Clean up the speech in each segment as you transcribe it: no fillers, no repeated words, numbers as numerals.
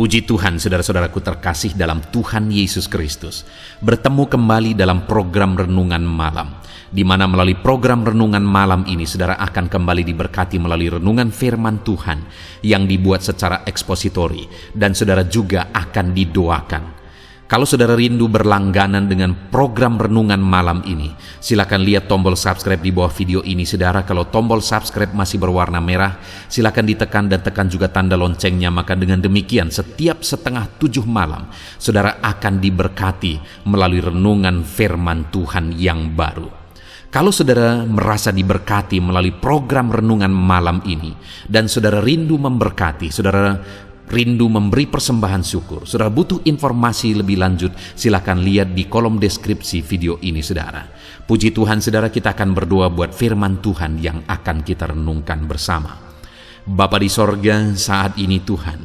Puji Tuhan, saudara-saudaraku terkasih dalam Tuhan Yesus Kristus. Bertemu kembali dalam program Renungan Malam, di mana melalui program Renungan Malam ini, saudara akan kembali diberkati melalui renungan firman Tuhan yang dibuat secara ekspositori, dan saudara juga akan didoakan. Kalau saudara rindu berlangganan dengan program Renungan Malam ini, silakan lihat tombol subscribe di bawah video ini, saudara. Kalau tombol subscribe masih berwarna merah, silakan ditekan dan tekan juga tanda loncengnya. Maka dengan demikian, setiap 6:30 malam, saudara akan diberkati melalui renungan firman Tuhan yang baru. Kalau saudara merasa diberkati melalui program Renungan Malam ini, dan saudara rindu memberkati, saudara rindu memberi persembahan syukur, saudara butuh informasi lebih lanjut, silakan lihat di kolom deskripsi video ini, saudara. Puji Tuhan, saudara, kita akan berdoa buat firman Tuhan yang akan kita renungkan bersama. Bapa di sorga, saat ini Tuhan,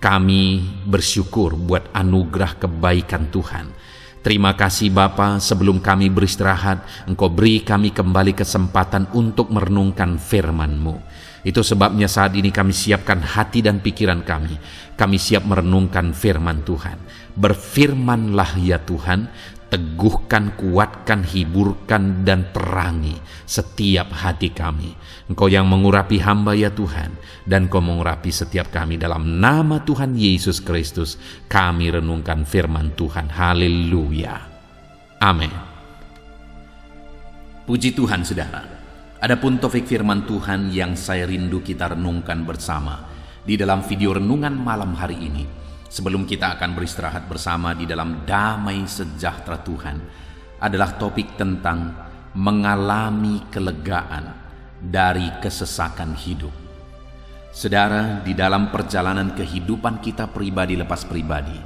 kami bersyukur buat anugerah kebaikan Tuhan. Terima kasih Bapa, sebelum kami beristirahat, Engkau beri kami kembali kesempatan untuk merenungkan firman-Mu. Itu sebabnya saat ini kami siapkan hati dan pikiran kami. Kami siap merenungkan firman Tuhan. Berfirmanlah ya Tuhan, teguhkan, kuatkan, hiburkan, dan perangi setiap hati kami. Engkau yang mengurapi hamba ya Tuhan, dan Engkau mengurapi setiap kami. Dalam nama Tuhan Yesus Kristus, kami renungkan firman Tuhan. Haleluya. Amin. Puji Tuhan, saudara. Adapun topik firman Tuhan yang saya rindu kita renungkan bersama di dalam video renungan malam hari ini, sebelum kita akan beristirahat bersama di dalam damai sejahtera Tuhan, adalah topik tentang mengalami kelegaan dari kesesakan hidup. Saudara, di dalam perjalanan kehidupan kita pribadi lepas pribadi,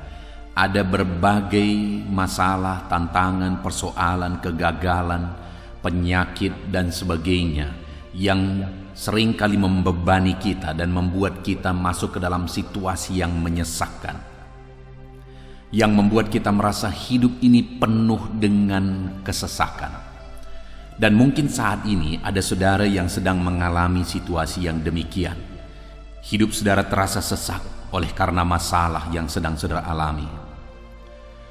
ada berbagai masalah, tantangan, persoalan, kegagalan, penyakit, dan sebagainya yang seringkali membebani kita dan membuat kita masuk ke dalam situasi yang menyesakkan, yang membuat kita merasa hidup ini penuh dengan kesesakan. Dan mungkin saat ini ada saudara yang sedang mengalami situasi yang demikian. Hidup saudara terasa sesak oleh karena masalah yang sedang saudara alami.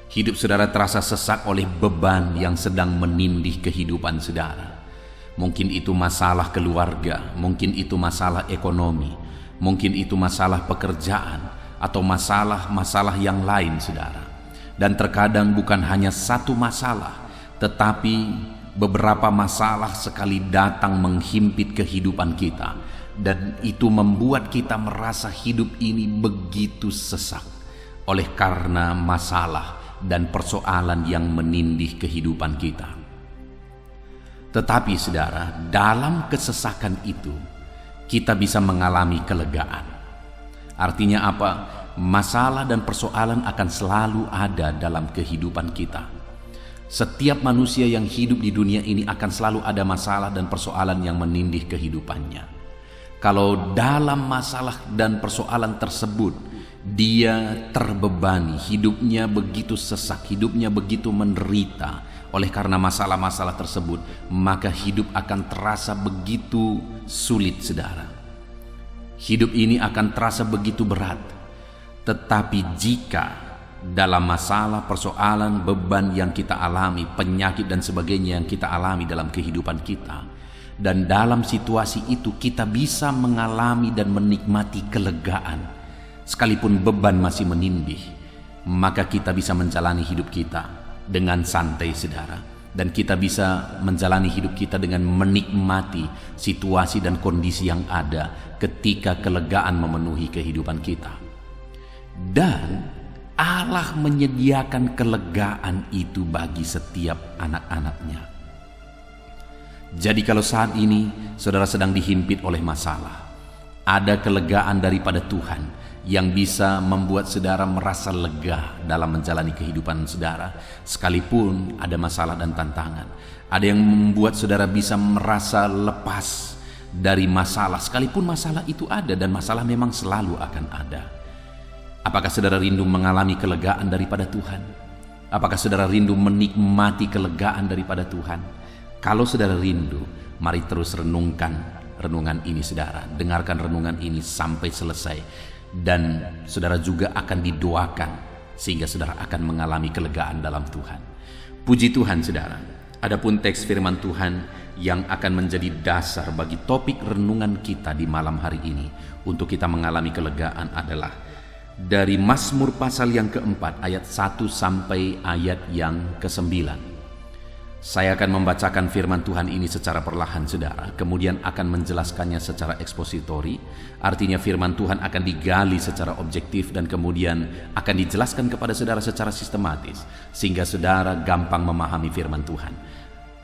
Hidup saudara terasa sesak oleh beban yang sedang menindih kehidupan saudara. Mungkin itu masalah keluarga, mungkin itu masalah ekonomi, mungkin itu masalah pekerjaan, atau masalah-masalah yang lain, saudara. Dan terkadang bukan hanya satu masalah, tetapi beberapa masalah sekali datang menghimpit kehidupan kita, dan itu membuat kita merasa hidup ini begitu sesak oleh karena masalah dan persoalan yang menindih kehidupan kita. Tetapi saudara, dalam kesesakan itu kita bisa mengalami kelegaan. Artinya apa? Masalah dan persoalan akan selalu ada dalam kehidupan kita. Setiap manusia yang hidup di dunia ini akan selalu ada masalah dan persoalan yang menindih kehidupannya. Kalau dalam masalah dan persoalan tersebut dia terbebani, hidupnya begitu sesak, hidupnya begitu menderita oleh karena masalah-masalah tersebut, maka hidup akan terasa begitu sulit, saudara. Hidup ini akan terasa begitu berat. Tetapi jika dalam masalah, persoalan, beban yang kita alami, penyakit dan sebagainya yang kita alami dalam kehidupan kita, dan dalam situasi itu kita bisa mengalami dan menikmati kelegaan, sekalipun beban masih menindih, maka kita bisa menjalani hidup kita dengan santai, saudara. Dan kita bisa menjalani hidup kita dengan menikmati situasi dan kondisi yang ada ketika kelegaan memenuhi kehidupan kita. Dan Allah menyediakan kelegaan itu bagi setiap anak-anaknya. Jadi kalau saat ini saudara sedang dihimpit oleh masalah, ada kelegaan daripada Tuhan yang bisa membuat saudara merasa lega dalam menjalani kehidupan saudara, sekalipun ada masalah dan tantangan. Ada yang membuat saudara bisa merasa lepas dari masalah, sekalipun masalah itu ada, dan masalah memang selalu akan ada. Apakah saudara rindu mengalami kelegaan daripada Tuhan? Apakah saudara rindu menikmati kelegaan daripada Tuhan? Kalau saudara rindu, mari terus renungkan renungan ini, saudara. Dengarkan renungan ini sampai selesai. dan saudara juga akan didoakan sehingga saudara akan mengalami kelegaan dalam Tuhan. Puji Tuhan saudara. Adapun teks firman Tuhan yang akan menjadi dasar bagi topik renungan kita di malam hari ini untuk kita mengalami kelegaan adalah dari Mazmur pasal yang keempat ayat 1 sampai ayat yang ke-9. Saya akan membacakan firman Tuhan ini secara perlahan saudara, kemudian akan menjelaskannya secara ekspositori. Artinya firman Tuhan akan digali secara objektif dan kemudian akan dijelaskan kepada saudara secara sistematis, sehingga saudara gampang memahami firman Tuhan.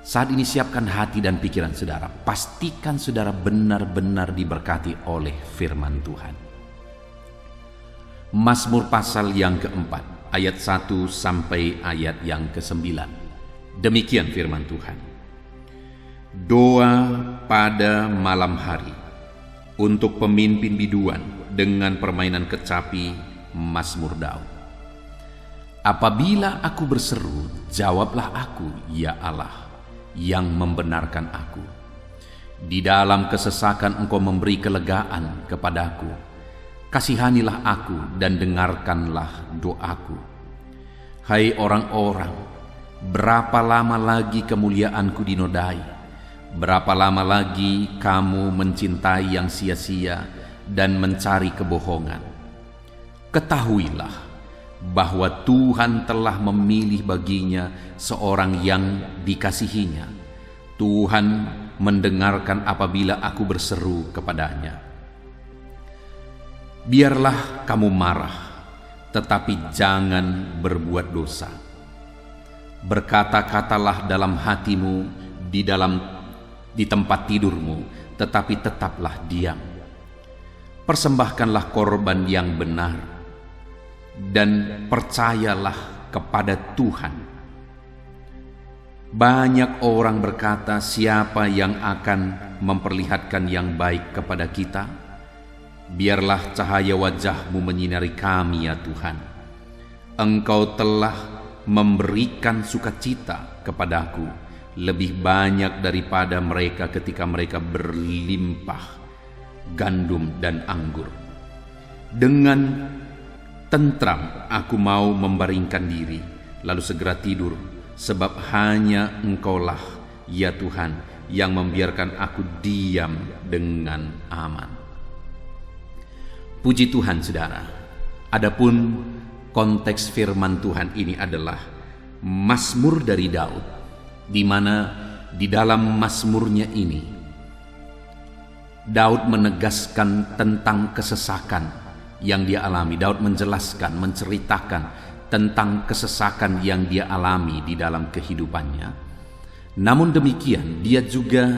Saat ini siapkan hati dan pikiran saudara, pastikan saudara benar-benar diberkati oleh firman Tuhan. Mazmur pasal yang keempat, ayat 1 sampai ayat yang ke-9. Demikian firman Tuhan. Doa pada malam hari untuk pemimpin biduan dengan permainan kecapi, Mazmur Daud. Apabila aku berseru, jawablah aku, ya Allah, yang membenarkan aku. Di dalam kesesakan Engkau memberi kelegaan kepadaku. Kasihanilah aku dan dengarkanlah doaku. Hai orang-orang, berapa lama lagi kemuliaanku dinodai? Berapa lama lagi kamu mencintai yang sia-sia dan mencari kebohongan? Ketahuilah bahwa Tuhan telah memilih baginya seorang yang dikasihinya. Tuhan mendengarkan apabila aku berseru kepadanya. Biarlah kamu marah, tetapi jangan berbuat dosa. Berkata-katalah dalam hatimu di tempat tidurmu, tetapi tetaplah diam. Persembahkanlah korban yang benar dan percayalah kepada Tuhan. Banyak orang berkata, siapa yang akan memperlihatkan yang baik kepada kita? Biarlah cahaya wajah-Mu menyinari kami ya Tuhan. Engkau telah memberikan sukacita kepadaku lebih banyak daripada mereka ketika mereka berlimpah gandum dan anggur. Dengan tentram aku mau membaringkan diri, lalu segera tidur, sebab hanya Engkaulah ya Tuhan yang membiarkan aku diam dengan aman. Puji Tuhan saudara. Adapun konteks firman Tuhan ini adalah Mazmur dari Daud, di mana di dalam Mazmurnya ini Daud menegaskan tentang kesesakan yang dia alami. Daud menjelaskan, menceritakan tentang kesesakan yang dia alami di dalam kehidupannya. Namun demikian, dia juga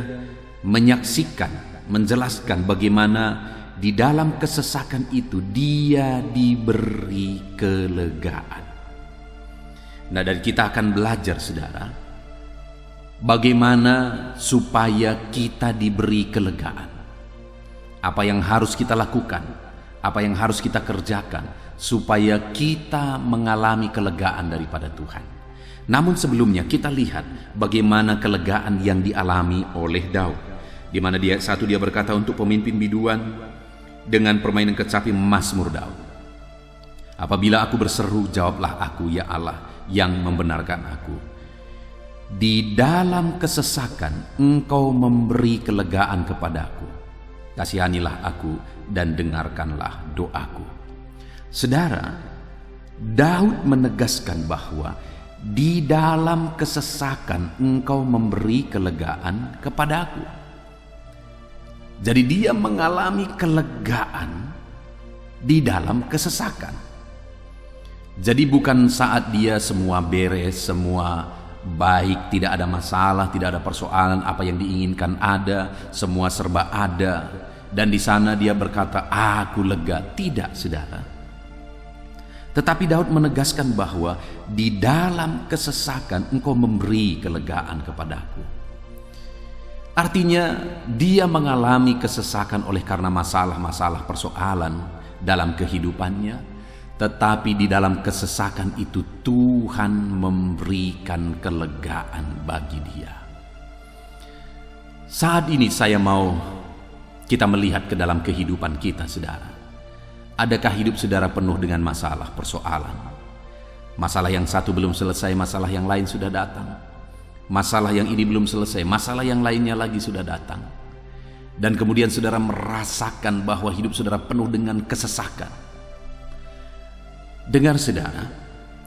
menyaksikan, menjelaskan bagaimana di dalam kesesakan itu dia diberi kelegaan. Nah, dan kita akan belajar saudara, bagaimana supaya kita diberi kelegaan. Apa yang harus kita lakukan, apa yang harus kita kerjakan supaya kita mengalami kelegaan daripada Tuhan. Namun sebelumnya kita lihat bagaimana kelegaan yang dialami oleh Daud, di mana dia berkata untuk pemimpin biduan dengan permainan kecapi, Mazmur Daud. Apabila aku berseru, jawablah aku ya Allah yang membenarkan aku. Di dalam kesesakan Engkau memberi kelegaan kepadaku. Kasihanilah aku dan dengarkanlah doaku. Saudara, Daud menegaskan bahwa di dalam kesesakan Engkau memberi kelegaan kepadaku. Jadi dia mengalami kelegaan di dalam kesesakan. Jadi bukan saat dia semua beres, semua baik, tidak ada masalah, tidak ada persoalan, apa yang diinginkan ada, semua serba ada, dan di sana dia berkata, aku lega. Tidak, saudara. Tetapi Daud menegaskan bahwa di dalam kesesakan Engkau memberi kelegaan kepadaku. Artinya dia mengalami kesesakan oleh karena masalah-masalah persoalan dalam kehidupannya, tetapi di dalam kesesakan itu Tuhan memberikan kelegaan bagi dia. Saat ini saya mau kita melihat ke dalam kehidupan kita saudara. Adakah hidup saudara penuh dengan masalah, persoalan? Masalah yang satu belum selesai, masalah yang lain sudah datang. Masalah yang ini belum selesai, masalah yang lainnya lagi sudah datang. Dan kemudian saudara merasakan bahwa hidup saudara penuh dengan kesesakan. Dengar saudara,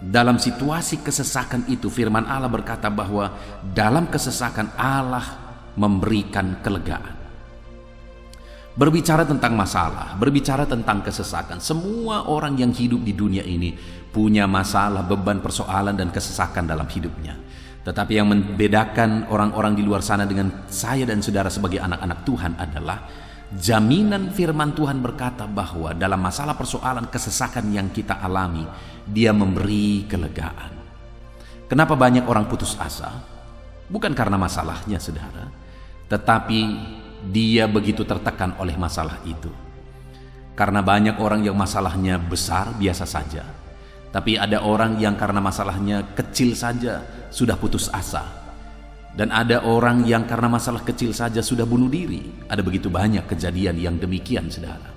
dalam situasi kesesakan itu firman Allah berkata bahwa dalam kesesakan Allah memberikan kelegaan. Berbicara tentang masalah, berbicara tentang kesesakan, semua orang yang hidup di dunia ini punya masalah, beban, persoalan, dan kesesakan dalam hidupnya. Tetapi yang membedakan orang-orang di luar sana dengan saya dan saudara sebagai anak-anak Tuhan adalah jaminan firman Tuhan berkata bahwa dalam masalah, persoalan, kesesakan yang kita alami, Dia memberi kelegaan. Kenapa banyak orang putus asa? Bukan karena masalahnya, saudara, tetapi dia begitu tertekan oleh masalah itu. Karena banyak orang yang masalahnya besar, biasa saja. Tapi ada orang yang karena masalahnya kecil saja sudah putus asa. Dan ada orang yang karena masalah kecil saja sudah bunuh diri. Ada begitu banyak kejadian yang demikian, saudara.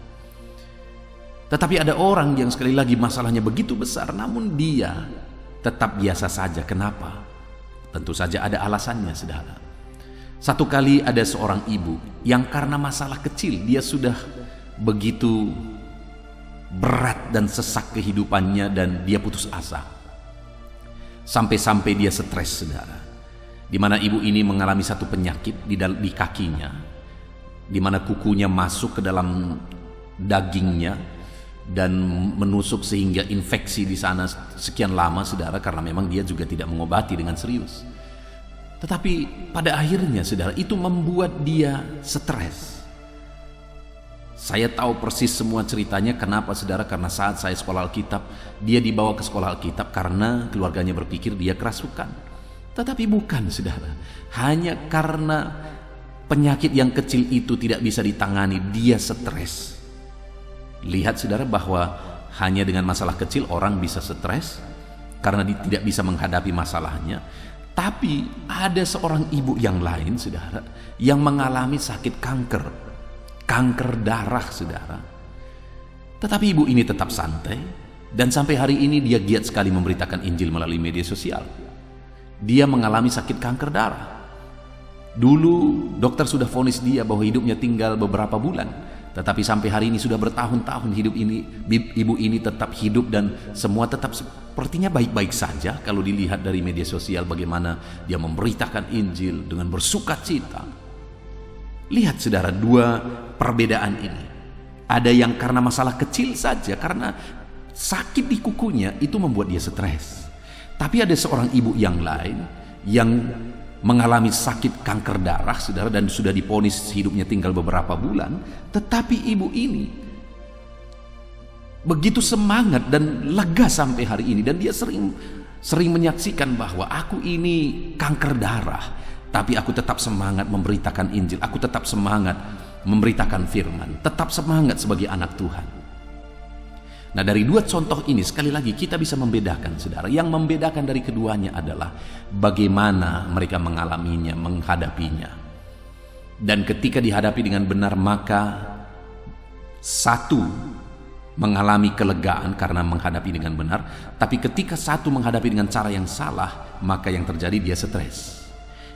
Tetapi ada orang yang sekali lagi masalahnya begitu besar, namun dia tetap biasa saja. Kenapa? Tentu saja ada alasannya, saudara. Satu kali ada seorang ibu yang karena masalah kecil dia sudah begitu berat dan sesak kehidupannya dan dia putus asa. Sampai-sampai dia stres, saudara. Di mana ibu ini mengalami satu penyakit di kakinya, di mana kukunya masuk ke dalam dagingnya dan menusuk sehingga infeksi di sana sekian lama, saudara, karena memang dia juga tidak mengobati dengan serius. Tetapi pada akhirnya, saudara, itu membuat dia stres. Saya tahu persis semua ceritanya. Kenapa, saudara? Karena saat saya sekolah Alkitab, dia dibawa ke sekolah Alkitab karena keluarganya berpikir dia kerasukan. Tetapi bukan, saudara. Hanya karena penyakit yang kecil itu tidak bisa ditangani, dia stres. Lihat, saudara, bahwa hanya dengan masalah kecil orang bisa stres karena dia tidak bisa menghadapi masalahnya. Tapi ada seorang ibu yang lain, saudara, yang mengalami sakit kanker darah, saudara. Tetapi ibu ini tetap santai, dan sampai hari ini dia giat sekali memberitakan Injil melalui media sosial. Dia mengalami sakit kanker darah. Dulu dokter sudah vonis dia bahwa hidupnya tinggal beberapa bulan. Tetapi sampai hari ini sudah bertahun-tahun ibu ini tetap hidup dan semua tetap sepertinya baik-baik saja. Kalau dilihat dari media sosial bagaimana dia memberitakan Injil dengan bersukacita. Lihat, saudara, dua perbedaan ini. Ada yang karena masalah kecil saja, karena sakit di kukunya itu membuat dia stres. Tapi ada seorang ibu yang lain yang mengalami sakit kanker darah, saudara, dan sudah divonis hidupnya tinggal beberapa bulan. Tetapi ibu ini begitu semangat dan lega sampai hari ini, dan dia sering menyaksikan bahwa aku ini kanker darah, tapi aku tetap semangat memberitakan Injil, aku tetap semangat memberitakan firman, tetap semangat sebagai anak Tuhan. Nah, dari dua contoh ini sekali lagi kita bisa membedakan, saudara. Yang membedakan dari keduanya adalah bagaimana mereka mengalaminya, menghadapinya. Dan ketika dihadapi dengan benar, maka satu mengalami kelegaan karena menghadapi dengan benar. Tapi ketika satu menghadapi dengan cara yang salah, maka yang terjadi dia stres.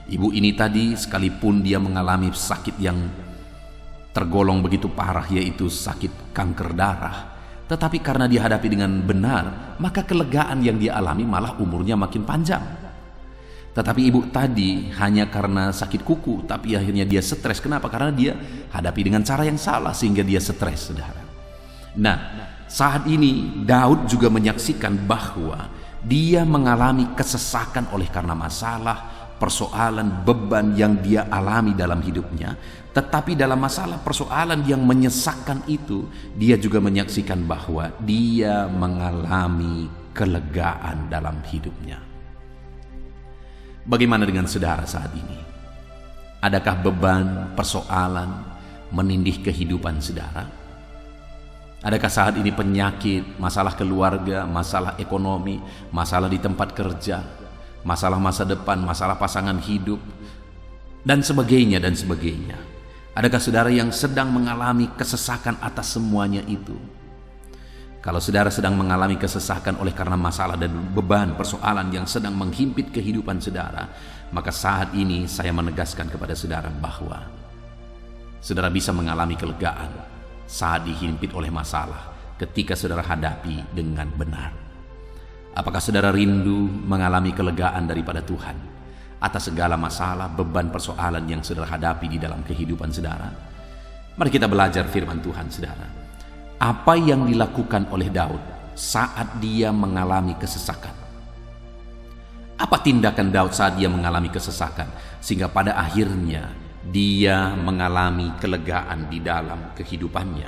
Ibu ini tadi sekalipun dia mengalami sakit yang tergolong begitu parah, yaitu sakit kanker darah, tetapi karena dihadapi dengan benar, maka kelegaan yang dia alami malah umurnya makin panjang. Tetapi ibu tadi hanya karena sakit kuku, tapi akhirnya dia stres. Kenapa? Karena dia hadapi dengan cara yang salah sehingga dia stres, saudara. Nah, saat ini Daud juga menyaksikan bahwa dia mengalami kesesakan oleh karena masalah, persoalan, beban yang dia alami dalam hidupnya. Tetapi dalam masalah, persoalan yang menyesakkan itu, dia juga menyaksikan bahwa dia mengalami kelegaan dalam hidupnya. Bagaimana dengan saudara saat ini? Adakah beban, persoalan menindih kehidupan saudara? Adakah saat ini penyakit, masalah keluarga, masalah ekonomi, masalah di tempat kerja, masalah masa depan, masalah pasangan hidup, dan sebagainya dan sebagainya? Adakah saudara yang sedang mengalami kesesakan atas semuanya itu? Kalau saudara sedang mengalami kesesakan oleh karena masalah dan beban persoalan yang sedang menghimpit kehidupan saudara, maka saat ini saya menegaskan kepada saudara bahwa saudara bisa mengalami kelegaan saat dihimpit oleh masalah ketika saudara hadapi dengan benar. Apakah saudara rindu mengalami kelegaan daripada Tuhan atas segala masalah, beban, persoalan yang saudara hadapi di dalam kehidupan saudara? Mari kita belajar firman Tuhan, saudara. Apa yang dilakukan oleh Daud saat dia mengalami kesesakan? Apa tindakan Daud saat dia mengalami kesesakan sehingga pada akhirnya dia mengalami kelegaan di dalam kehidupannya?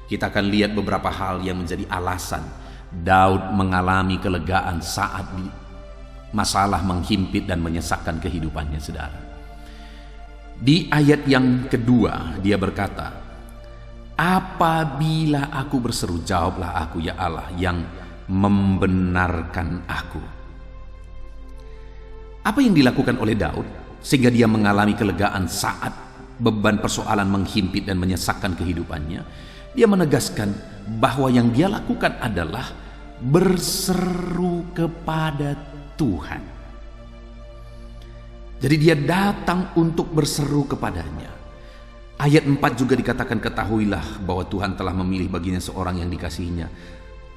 Kita akan lihat beberapa hal yang menjadi alasan Daud mengalami kelegaan saat masalah menghimpit dan menyesakkan kehidupannya, saudara. Di ayat yang kedua dia berkata, apabila aku berseru, jawablah aku ya Allah yang membenarkan aku. Apa yang dilakukan oleh Daud sehingga dia mengalami kelegaan saat beban persoalan menghimpit dan menyesakkan kehidupannya? Dia menegaskan bahwa yang dia lakukan adalah berseru kepada Tuhan. Jadi dia datang untuk berseru kepadanya. Ayat 4 juga dikatakan, ketahuilah bahwa Tuhan telah memilih baginya seorang yang dikasihinya.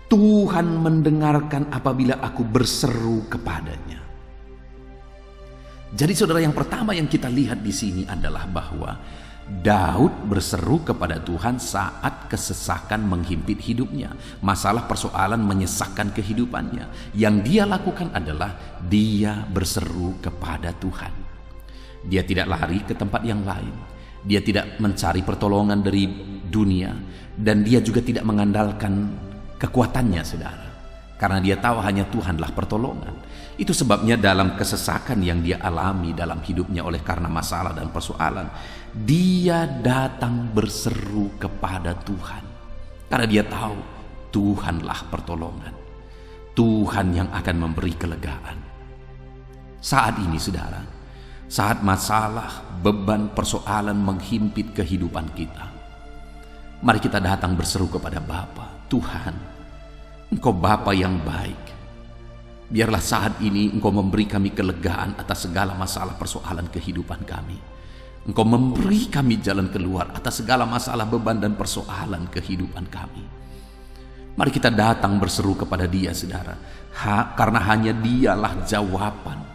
Tuhan mendengarkan apabila aku berseru kepadanya. Jadi saudara, yang pertama yang kita lihat di sini adalah bahwa Daud berseru kepada Tuhan saat kesesakan menghimpit hidupnya. Masalah persoalan menyesakkan kehidupannya. Yang dia lakukan adalah dia berseru kepada Tuhan. Dia tidak lari ke tempat yang lain. Dia tidak mencari pertolongan dari dunia, dan dia juga tidak mengandalkan kekuatannya, saudara. Karena dia tahu hanya Tuhanlah pertolongan. Itu sebabnya dalam kesesakan yang dia alami dalam hidupnya oleh karena masalah dan persoalan, dia datang berseru kepada Tuhan. Karena dia tahu Tuhanlah pertolongan. Tuhan yang akan memberi kelegaan. Saat ini, saudara, saat masalah, beban, persoalan menghimpit kehidupan kita, mari kita datang berseru kepada Bapa. Tuhan, Engkau Bapa yang baik. Biarlah saat ini Engkau memberi kami kelegaan atas segala masalah persoalan kehidupan kami. Engkau memberi kami jalan keluar atas segala masalah, beban, dan persoalan kehidupan kami. Mari kita datang berseru kepada Dia, saudara. Karena hanya Dialah jawaban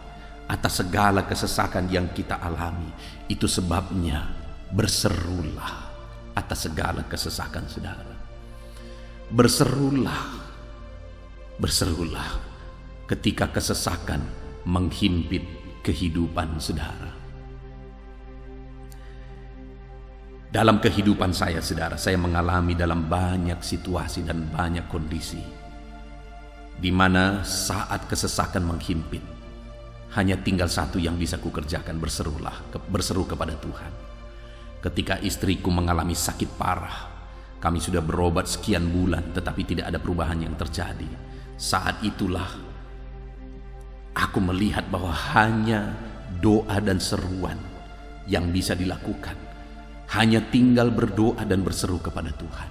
atas segala kesesakan yang kita alami. Itu sebabnya berserulah atas segala kesesakan, saudara. Berserulah ketika kesesakan menghimpit kehidupan saudara. Dalam kehidupan saya, saudara, saya mengalami dalam banyak situasi dan banyak kondisi di mana saat kesesakan menghimpit, hanya tinggal satu yang bisa kukerjakan, berseru kepada Tuhan. Ketika istriku mengalami sakit parah, kami sudah berobat sekian bulan tetapi tidak ada perubahan yang terjadi. Saat itulah aku melihat bahwa hanya doa dan seruan yang bisa dilakukan. Hanya tinggal berdoa dan berseru kepada Tuhan.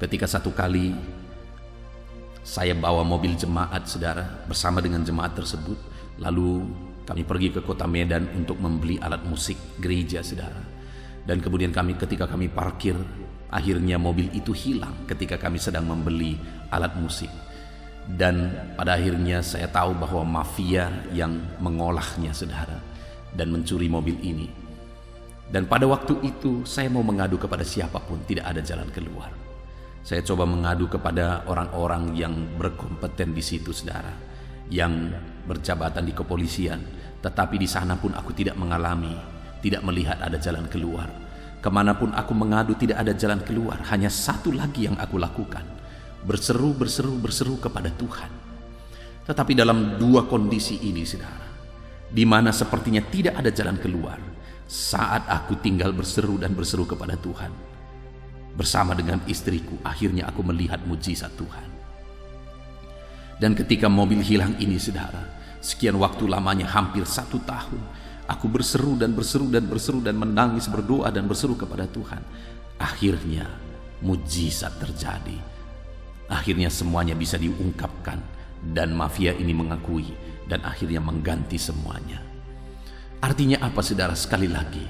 Ketika satu kali saya bawa mobil jemaat, saudara, bersama dengan jemaat tersebut. Lalu kami pergi ke kota Medan untuk membeli alat musik gereja, saudara. Dan kemudian ketika kami parkir, akhirnya mobil itu hilang ketika kami sedang membeli alat musik. Dan pada akhirnya saya tahu bahwa mafia yang mengolahnya, saudara, dan mencuri mobil ini. Dan pada waktu itu saya mau mengadu kepada siapapun, tidak ada jalan keluar. Saya coba mengadu kepada orang-orang yang berkompeten di situ, saudara, yang berjabatan di kepolisian, tetapi di sana pun aku tidak melihat ada jalan keluar. Kemanapun aku mengadu tidak ada jalan keluar. Hanya satu lagi yang aku lakukan, berseru kepada Tuhan. Tetapi dalam dua kondisi ini, saudara, di mana sepertinya tidak ada jalan keluar, saat aku tinggal berseru kepada Tuhan bersama dengan istriku, akhirnya aku melihat mujizat Tuhan. Dan ketika mobil hilang ini, saudara, sekian waktu lamanya, hampir 1 tahun, aku berseru dan menangis, berdoa dan berseru kepada Tuhan. Akhirnya mujizat terjadi. Akhirnya semuanya bisa diungkapkan dan mafia ini mengakui dan akhirnya mengganti semuanya. Artinya apa saudara? Sekali lagi,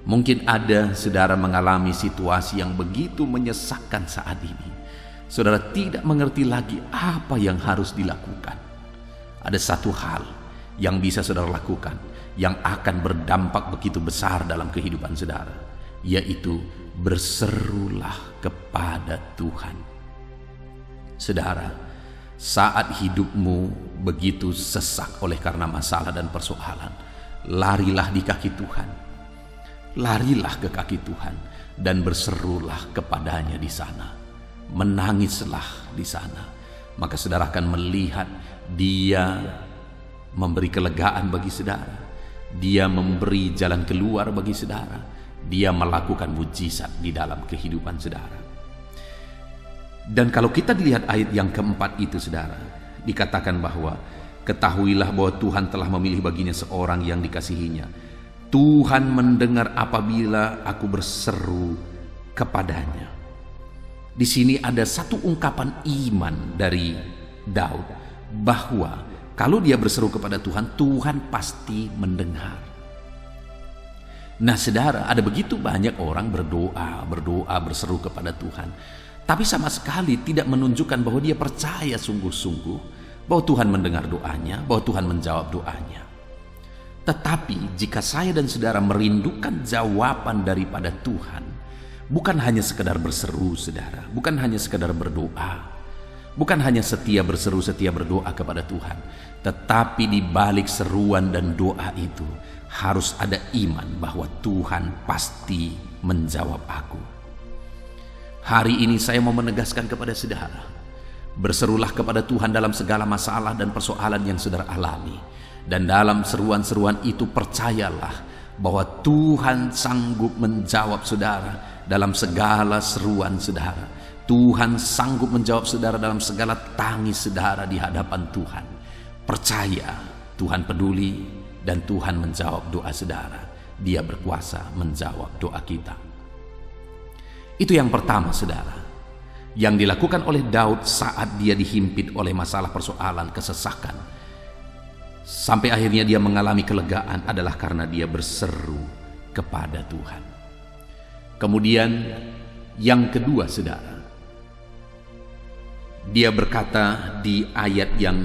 mungkin ada saudara mengalami situasi yang begitu menyesakkan saat ini. Saudara tidak mengerti lagi apa yang harus dilakukan. Ada satu hal yang bisa saudara lakukan yang akan berdampak begitu besar dalam kehidupan saudara, yaitu berserulah kepada Tuhan. Saudara, saat hidupmu begitu sesak oleh karena masalah dan persoalan, larilah di kaki Tuhan. Larilah ke kaki Tuhan dan berserulah kepadanya di sana. Menangislah di sana. Maka saudara akan melihat Dia memberi kelegaan bagi saudara. Dia memberi jalan keluar bagi saudara. Dia melakukan mujizat di dalam kehidupan saudara. Dan kalau kita dilihat ayat yang keempat itu saudara, dikatakan bahwa ketahuilah bahwa Tuhan telah memilih baginya seorang yang dikasihinya. Tuhan mendengar apabila aku berseru kepadanya. Di sini ada satu ungkapan iman dari Daud bahwa kalau dia berseru kepada Tuhan, Tuhan pasti mendengar. Nah saudara, ada begitu banyak orang berdoa berseru kepada Tuhan, tapi sama sekali tidak menunjukkan bahwa dia percaya sungguh-sungguh bahwa Tuhan mendengar doanya, bahwa Tuhan menjawab doanya. Tetapi jika saya dan saudara merindukan jawaban daripada Tuhan, bukan hanya sekedar berseru saudara, bukan hanya sekedar berdoa, bukan hanya setia berseru, setia berdoa kepada Tuhan, tetapi di balik seruan dan doa itu harus ada iman bahwa Tuhan pasti menjawab aku. Hari ini saya mau menegaskan kepada saudara, berserulah kepada Tuhan dalam segala masalah dan persoalan yang saudara alami. Dan dalam seruan-seruan itu percayalah bahwa Tuhan sanggup menjawab saudara dalam segala seruan saudara. Tuhan sanggup menjawab saudara dalam segala tangis saudara di hadapan Tuhan. Percaya, Tuhan peduli dan Tuhan menjawab doa saudara. Dia berkuasa menjawab doa kita. Itu yang pertama saudara, yang dilakukan oleh Daud saat dia dihimpit oleh masalah persoalan kesesakan, sampai akhirnya dia mengalami kelegaan adalah karena dia berseru kepada Tuhan. Kemudian yang kedua saudara, dia berkata di ayat yang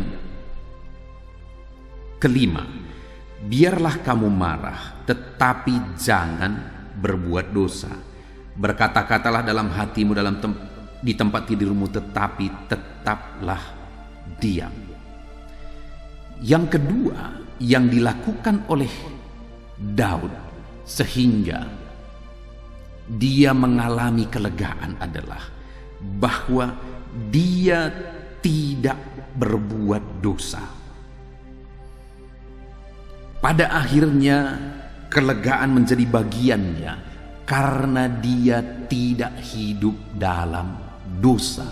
kelima, biarlah kamu marah tetapi jangan berbuat dosa. Berkata-katalah dalam hatimu di tempat tidurmu, tetapi tetaplah diam. Yang kedua yang dilakukan oleh Daud sehingga dia mengalami kelegaan adalah bahwa dia tidak berbuat dosa. Pada akhirnya kelegaan menjadi bagiannya karena dia tidak hidup dalam dosa.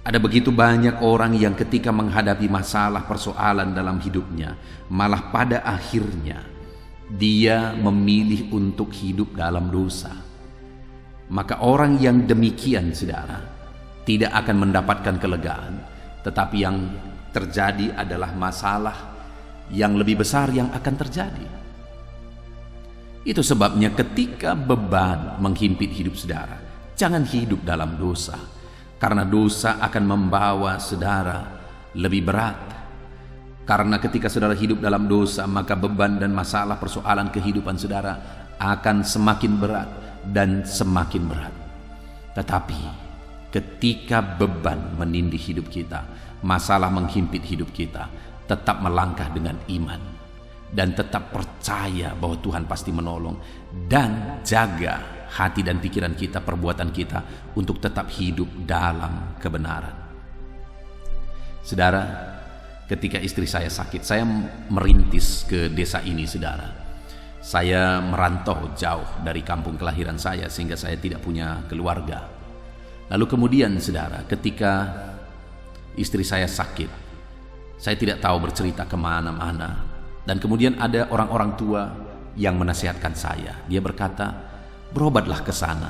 Ada begitu banyak orang yang ketika menghadapi masalah persoalan dalam hidupnya, malah pada akhirnya dia memilih untuk hidup dalam dosa. Maka orang yang demikian saudara tidak akan mendapatkan kelegaan, tetapi yang terjadi adalah masalah yang lebih besar yang akan terjadi. Itu sebabnya ketika beban menghimpit hidup saudara, jangan hidup dalam dosa, karena dosa akan membawa saudara lebih berat. Karena ketika saudara hidup dalam dosa, maka beban dan masalah persoalan kehidupan saudara akan semakin berat dan semakin berat. Tetapi ketika beban menindih hidup kita, masalah menghimpit hidup kita, tetap melangkah dengan iman dan tetap percaya bahwa Tuhan pasti menolong, dan jaga hati dan pikiran kita, perbuatan kita untuk tetap hidup dalam kebenaran. Saudara, ketika istri saya sakit, saya merintis ke desa ini saudara. Saya merantau jauh dari kampung kelahiran saya sehingga saya tidak punya keluarga. Lalu kemudian saudara, ketika istri saya sakit, saya tidak tahu bercerita kemana-mana. Dan kemudian ada orang-orang tua yang menasihatkan saya. Dia berkata, berobatlah ke sana,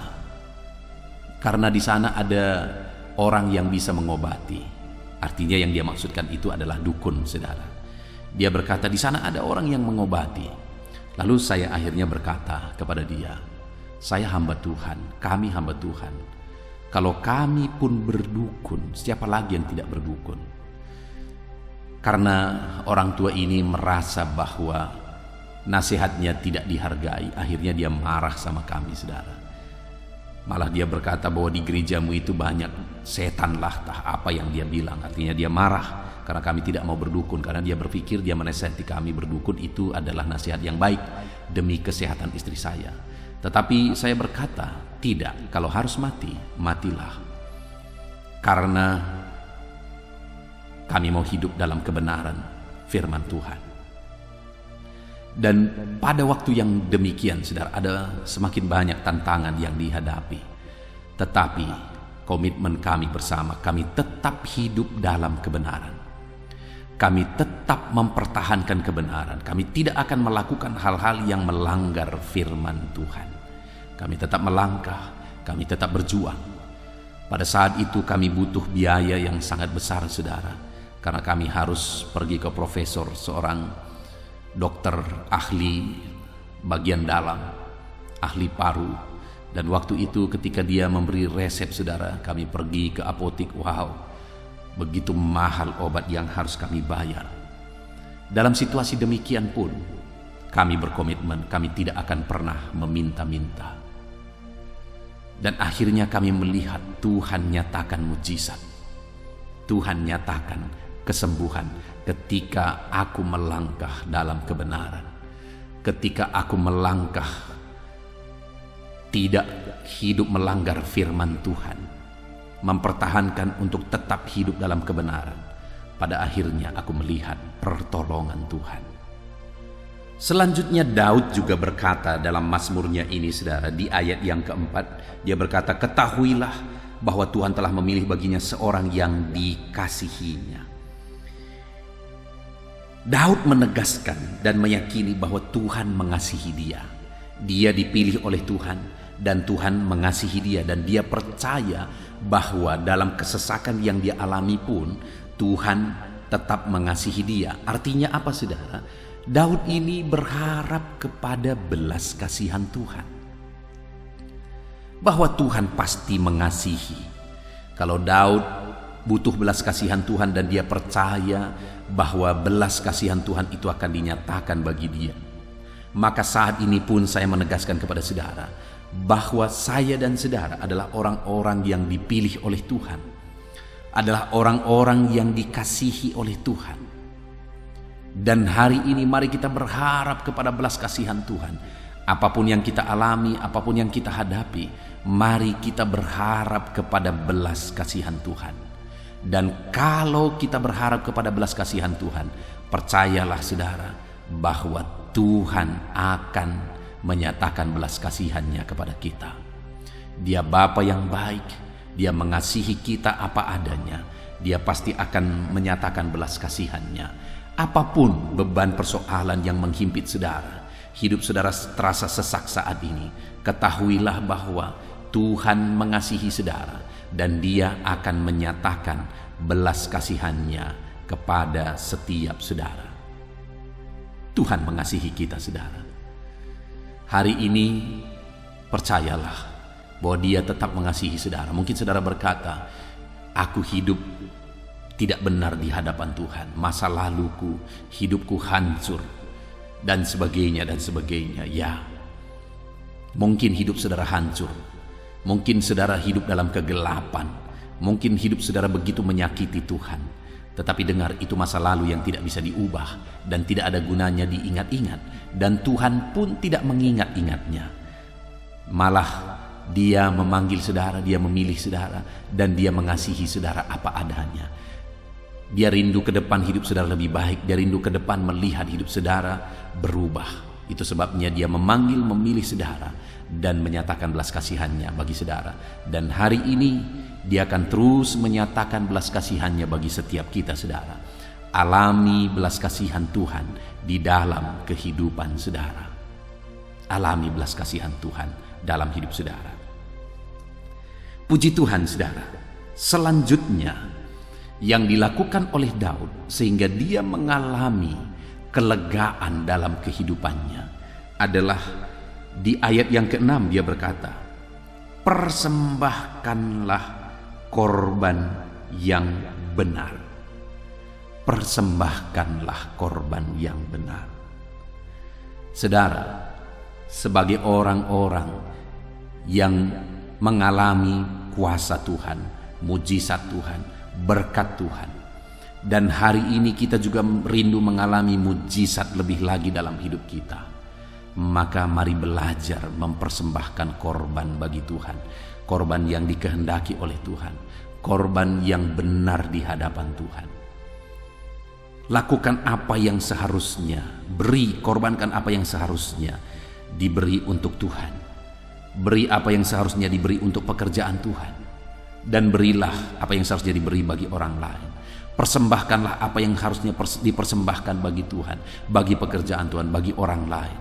karena di sana ada orang yang bisa mengobati. Artinya yang dia maksudkan itu adalah dukun, saudara. Dia berkata di sana ada orang yang mengobati. Lalu saya akhirnya berkata kepada dia, saya hamba Tuhan, kami hamba Tuhan. Kalau kami pun berdukun, siapa lagi yang tidak berdukun? Karena orang tua ini merasa bahwa nasihatnya tidak dihargai, akhirnya dia marah sama kami, saudara. Malah dia berkata bahwa di gerejamu itu banyak setan lah, apa yang dia bilang. Artinya dia marah karena kami tidak mau berdukun, karena dia berpikir dia menasihati kami berdukun itu adalah nasihat yang baik demi kesehatan istri saya. Tetapi saya berkata, tidak, kalau harus mati, matilah. Karena kami mau hidup dalam kebenaran firman Tuhan. Dan pada waktu yang demikian, saudara, ada semakin banyak tantangan yang dihadapi. Tetapi komitmen kami bersama, kami tetap hidup dalam kebenaran. Kami tetap mempertahankan kebenaran. Kami tidak akan melakukan hal-hal yang melanggar firman Tuhan. Kami tetap melangkah, kami tetap berjuang. Pada saat itu kami butuh biaya yang sangat besar, saudara, karena kami harus pergi ke profesor, seorang dokter ahli bagian dalam, ahli paru. Dan waktu itu ketika dia memberi resep, saudara, kami pergi ke apotik. Wow, begitu mahal obat yang harus kami bayar. Dalam situasi demikian pun kami berkomitmen, kami tidak akan pernah meminta-minta. Dan akhirnya kami melihat Tuhan nyatakan mujizat, Tuhan nyatakan kesembuhan ketika aku melangkah dalam kebenaran, ketika aku melangkah tidak hidup melanggar firman Tuhan, mempertahankan untuk tetap hidup dalam kebenaran. Pada akhirnya aku melihat pertolongan Tuhan. Selanjutnya Daud juga berkata dalam mazmurnya ini, saudara, di ayat yang keempat, dia berkata, ketahuilah bahwa Tuhan telah memilih baginya seorang yang dikasihinya. Daud menegaskan dan meyakini bahwa Tuhan mengasihi dia. Dia dipilih oleh Tuhan dan Tuhan mengasihi dia, dan dia percaya bahwa dalam kesesakan yang dia alami pun Tuhan tetap mengasihi dia. Artinya apa, saudara? Daud ini berharap kepada belas kasihan Tuhan, bahwa Tuhan pasti mengasihi. Kalau Daud butuh belas kasihan Tuhan dan dia percaya bahwa belas kasihan Tuhan itu akan dinyatakan bagi dia, maka saat ini pun saya menegaskan kepada saudara bahwa saya dan saudara adalah orang-orang yang dipilih oleh Tuhan, adalah orang-orang yang dikasihi oleh Tuhan. Dan hari ini mari kita berharap kepada belas kasihan Tuhan. Apapun yang kita alami, apapun yang kita hadapi, mari kita berharap kepada belas kasihan Tuhan. Dan kalau kita berharap kepada belas kasihan Tuhan, percayalah saudara bahwa Tuhan akan menyatakan belas kasihannya kepada kita. Dia Bapa yang baik, dia mengasihi kita apa adanya. Dia pasti akan menyatakan belas kasihannya. Apapun beban persoalan yang menghimpit saudara, hidup saudara terasa sesak saat ini, ketahuilah bahwa Tuhan mengasihi saudara dan dia akan menyatakan belas kasihannya kepada setiap saudara. Tuhan mengasihi kita, saudara. Hari ini percayalah bahwa dia tetap mengasihi saudara. Mungkin saudara berkata, aku hidup tidak benar di hadapan Tuhan, masa laluku, hidupku hancur, dan sebagainya dan sebagainya. Ya, mungkin hidup saudara hancur, mungkin saudara hidup dalam kegelapan, mungkin hidup saudara begitu menyakiti Tuhan. Tetapi dengar, itu masa lalu yang tidak bisa diubah dan tidak ada gunanya diingat-ingat, dan Tuhan pun tidak mengingat-ingatnya. Malah dia memanggil saudara, dia memilih saudara, dan dia mengasihi saudara apa adanya. Dia rindu ke depan hidup saudara lebih baik. Dia rindu ke depan melihat hidup saudara berubah. Itu sebabnya dia memanggil, memilih saudara, dan menyatakan belas kasihannya bagi saudara. Dan hari ini dia akan terus menyatakan belas kasihannya bagi setiap kita, saudara. Alami belas kasihan Tuhan di dalam kehidupan saudara. Alami belas kasihan Tuhan dalam hidup saudara. Puji Tuhan, saudara. Selanjutnya yang dilakukan oleh Daud sehingga dia mengalami kelegaan dalam kehidupannya adalah di ayat yang ke-6 dia berkata, persembahkanlah korban yang benar. Persembahkanlah korban yang benar. Saudara, sebagai orang-orang yang mengalami kuasa Tuhan, mujizat Tuhan, berkat Tuhan, dan hari ini kita juga rindu mengalami mujizat lebih lagi dalam hidup kita, maka mari belajar mempersembahkan korban bagi Tuhan, korban yang dikehendaki oleh Tuhan, korban yang benar di hadapan Tuhan. Lakukan apa yang seharusnya, korbankan apa yang seharusnya diberi untuk Tuhan, beri apa yang seharusnya diberi untuk pekerjaan Tuhan, dan berilah apa yang seharusnya diberi bagi orang lain. Persembahkanlah apa yang harusnya dipersembahkan bagi Tuhan, bagi pekerjaan Tuhan, bagi orang lain.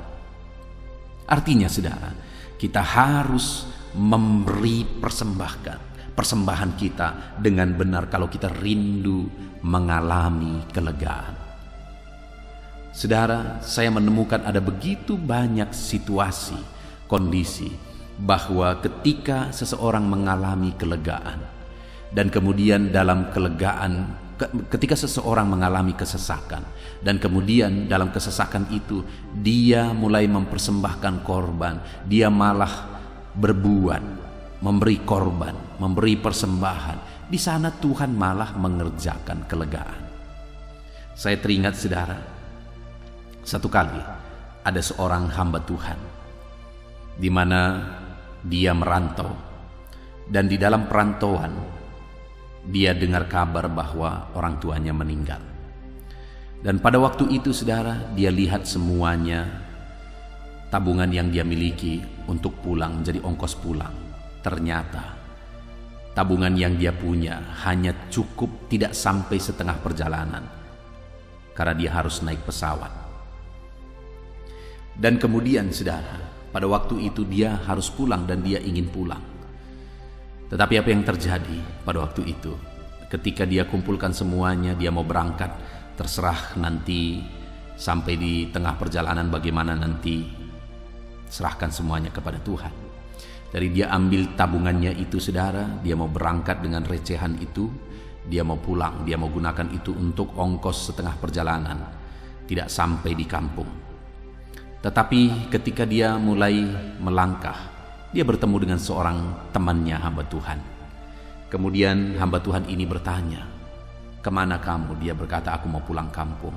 Artinya saudara, kita harus memberi persembahan kita dengan benar kalau kita rindu mengalami kelegaan. Saudara, saya menemukan ada begitu banyak situasi, kondisi bahwa ketika seseorang mengalami kelegaan dan kemudian dalam kelegaan, ketika seseorang mengalami kesesakan dan kemudian dalam kesesakan itu dia mulai mempersembahkan korban, dia malah berbuat, memberi korban, memberi persembahan, di sana Tuhan malah mengerjakan kelegaan. Saya teringat saudara, satu kali ada seorang hamba Tuhan di mana dia merantau, dan di dalam perantauan dia dengar kabar bahwa orang tuanya meninggal. Dan pada waktu itu saudara, dia lihat semuanya tabungan yang dia miliki untuk pulang menjadi ongkos pulang. Ternyata tabungan yang dia punya hanya cukup tidak sampai setengah perjalanan karena dia harus naik pesawat. Dan kemudian saudara, pada waktu itu dia harus pulang dan dia ingin pulang. Tetapi apa yang terjadi pada waktu itu? Ketika dia kumpulkan semuanya, dia mau berangkat, terserah nanti sampai di tengah perjalanan bagaimana nanti, serahkan semuanya kepada Tuhan. Dari dia ambil tabungannya itu saudara, dia mau berangkat dengan recehan itu, dia mau pulang, dia mau gunakan itu untuk ongkos setengah perjalanan, tidak sampai di kampung. Tetapi ketika dia mulai melangkah, dia bertemu dengan seorang temannya hamba Tuhan. Kemudian hamba Tuhan ini bertanya, "Kemana kamu?" Dia berkata, "Aku mau pulang kampung."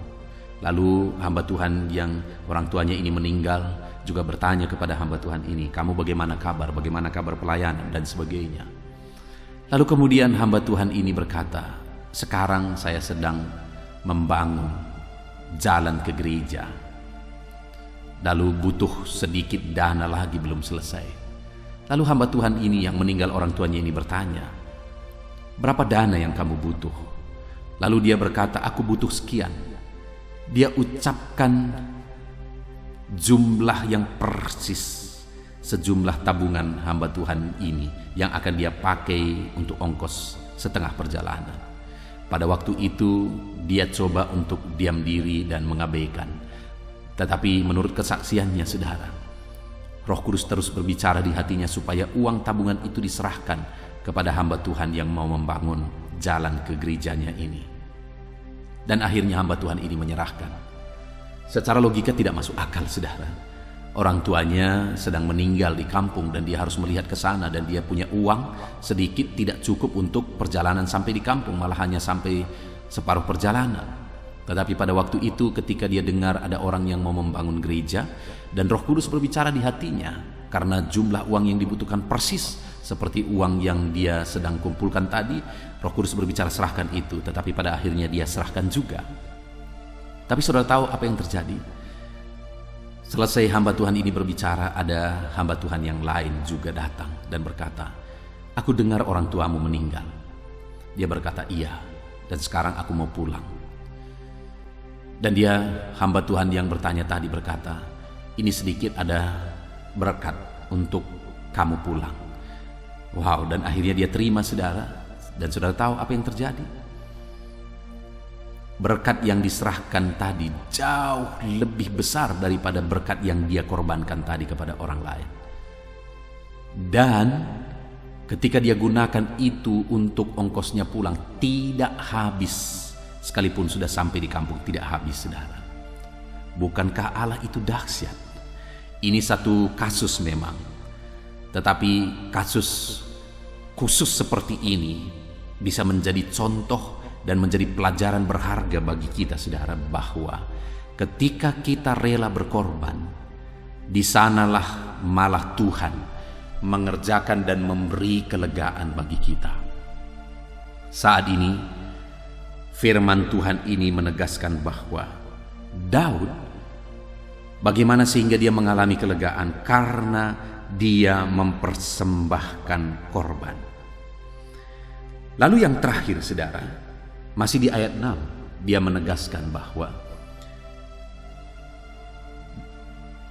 Lalu hamba Tuhan yang orang tuanya ini meninggal juga bertanya kepada hamba Tuhan ini, "Kamu bagaimana kabar? Bagaimana kabar pelayanan?" dan sebagainya. Lalu kemudian hamba Tuhan ini berkata, "Sekarang saya sedang membangun jalan ke gereja. Lalu butuh sedikit dana lagi, belum selesai." Lalu hamba Tuhan ini yang meninggal orang tuanya ini bertanya, "Berapa dana yang kamu butuh?" Lalu dia berkata, "Aku butuh sekian." Dia ucapkan jumlah yang persis, sejumlah tabungan hamba Tuhan ini yang akan dia pakai untuk ongkos setengah perjalanan. Pada waktu itu dia coba untuk diam diri dan mengabaikan. Tetapi menurut kesaksiannya saudara, Roh Kudus terus berbicara di hatinya supaya uang tabungan itu diserahkan kepada hamba Tuhan yang mau membangun jalan ke gerejanya ini. Dan akhirnya hamba Tuhan ini menyerahkan. Secara logika tidak masuk akal saudara. Orang tuanya sedang meninggal di kampung dan dia harus melihat ke sana, dan dia punya uang sedikit tidak cukup untuk perjalanan sampai di kampung, malah hanya sampai separuh perjalanan. Tetapi pada waktu itu ketika dia dengar ada orang yang mau membangun gereja dan Roh Kudus berbicara di hatinya, karena jumlah uang yang dibutuhkan persis seperti uang yang dia sedang kumpulkan tadi, Roh Kudus berbicara serahkan itu, tetapi pada akhirnya dia serahkan juga. Tapi saudara tahu apa yang terjadi? Selesai hamba Tuhan ini berbicara, ada hamba Tuhan yang lain juga datang dan berkata, "Aku dengar orang tuamu meninggal." Dia berkata, "Iya, dan sekarang aku mau pulang." Dan dia, hamba Tuhan yang bertanya tadi berkata, "Ini sedikit ada berkat untuk kamu pulang." Wow, dan akhirnya dia terima saudara. Dan saudara tahu apa yang terjadi? Berkat yang diserahkan tadi jauh lebih besar daripada berkat yang dia korbankan tadi kepada orang lain. Dan ketika dia gunakan itu untuk ongkosnya pulang, tidak habis. Sekalipun sudah sampai di kampung, tidak habis, saudara. Bukankah Allah itu dahsyat? Ini satu kasus memang. Tetapi kasus khusus seperti ini bisa menjadi contoh dan menjadi pelajaran berharga bagi kita, saudara, bahwa ketika kita rela berkorban, di sanalah malah Tuhan mengerjakan dan memberi kelegaan bagi kita. Saat ini firman Tuhan ini menegaskan bahwa Daud, bagaimana sehingga dia mengalami kelegaan? Karena dia mempersembahkan korban. Lalu yang terakhir, saudara, masih di ayat 6, dia menegaskan bahwa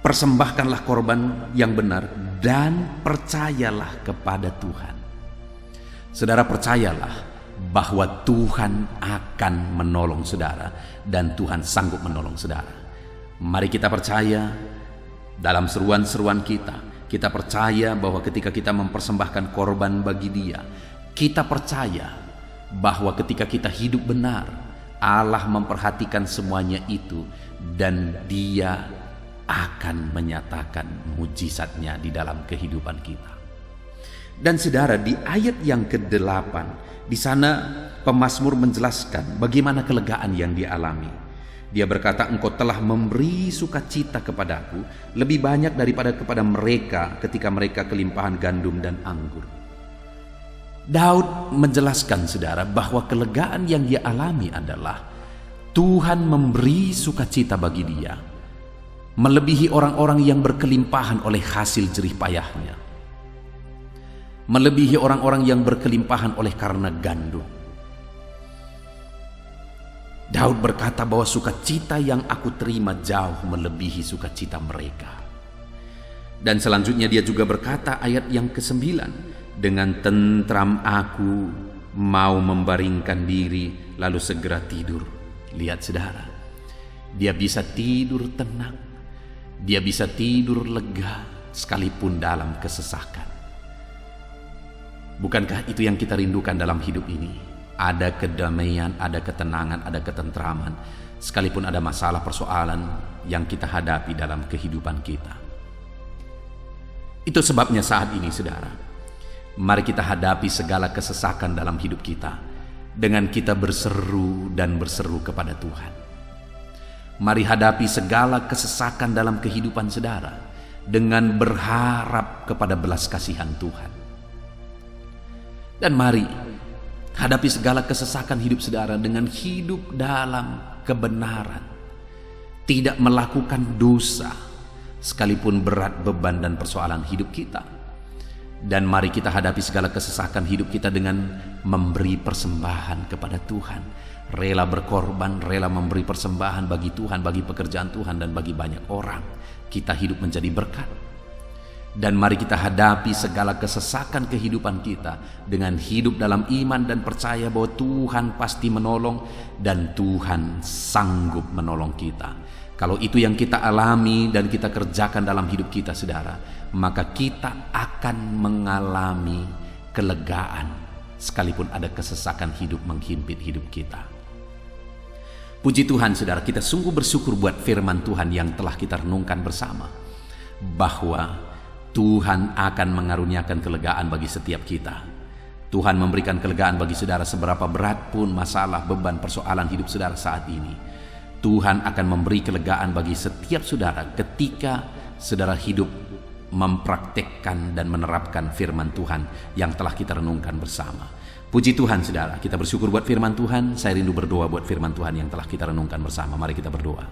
persembahkanlah korban yang benar dan percayalah kepada Tuhan. Saudara, percayalah bahwa Tuhan akan menolong saudara dan Tuhan sanggup menolong saudara. Mari kita percaya dalam seruan-seruan kita. Kita percaya bahwa ketika kita mempersembahkan korban bagi Dia, kita percaya bahwa ketika kita hidup benar, Allah memperhatikan semuanya itu dan Dia akan menyatakan mujizatnya di dalam kehidupan kita. Dan saudara, di ayat yang ke-8, di sana pemazmur menjelaskan bagaimana kelegaan yang dialami. Dia berkata, engkau telah memberi sukacita kepadaku lebih banyak daripada kepada mereka ketika mereka kelimpahan gandum dan anggur. Daud menjelaskan, saudara, bahwa kelegaan yang dia alami adalah Tuhan memberi sukacita bagi dia, melebihi orang-orang yang berkelimpahan oleh hasil jerih payahnya, melebihi orang-orang yang berkelimpahan oleh karena gandum. Daud berkata bahwa sukacita yang aku terima jauh melebihi sukacita mereka. Dan selanjutnya dia juga berkata ayat yang ke-9, dengan tentram aku mau membaringkan diri lalu segera tidur. Lihat saudara, dia bisa tidur tenang, dia bisa tidur lega sekalipun dalam kesesakan. Bukankah itu yang kita rindukan dalam hidup ini? Ada kedamaian, ada ketenangan, ada ketentraman, sekalipun ada masalah persoalan yang kita hadapi dalam kehidupan kita. Itu sebabnya saat ini, saudara, mari kita hadapi segala kesesakan dalam hidup kita dengan kita berseru dan berseru kepada Tuhan. Mari hadapi segala kesesakan dalam kehidupan saudara dengan berharap kepada belas kasihan Tuhan. Dan mari hadapi segala kesesakan hidup saudara dengan hidup dalam kebenaran, tidak melakukan dosa sekalipun berat beban dan persoalan hidup kita. Dan mari kita hadapi segala kesesakan hidup kita dengan memberi persembahan kepada Tuhan, rela berkorban, rela memberi persembahan bagi Tuhan, bagi pekerjaan Tuhan dan bagi banyak orang. Kita hidup menjadi berkat. Dan mari kita hadapi segala kesesakan kehidupan kita dengan hidup dalam iman dan percaya bahwa Tuhan pasti menolong dan Tuhan sanggup menolong kita. Kalau itu yang kita alami dan kita kerjakan dalam hidup kita, saudara, maka kita akan mengalami kelegaan sekalipun ada kesesakan hidup menghimpit hidup kita. Puji Tuhan, saudara, kita sungguh bersyukur buat firman Tuhan yang telah kita renungkan bersama, bahwa Tuhan akan mengaruniakan kelegaan bagi setiap kita. Tuhan memberikan kelegaan bagi saudara seberapa berat pun masalah, beban, persoalan hidup saudara saat ini. Tuhan akan memberi kelegaan bagi setiap saudara ketika saudara hidup mempraktekkan dan menerapkan firman Tuhan yang telah kita renungkan bersama. Puji Tuhan, saudara, kita bersyukur buat firman Tuhan. Saya rindu berdoa buat firman Tuhan yang telah kita renungkan bersama. Mari kita berdoa.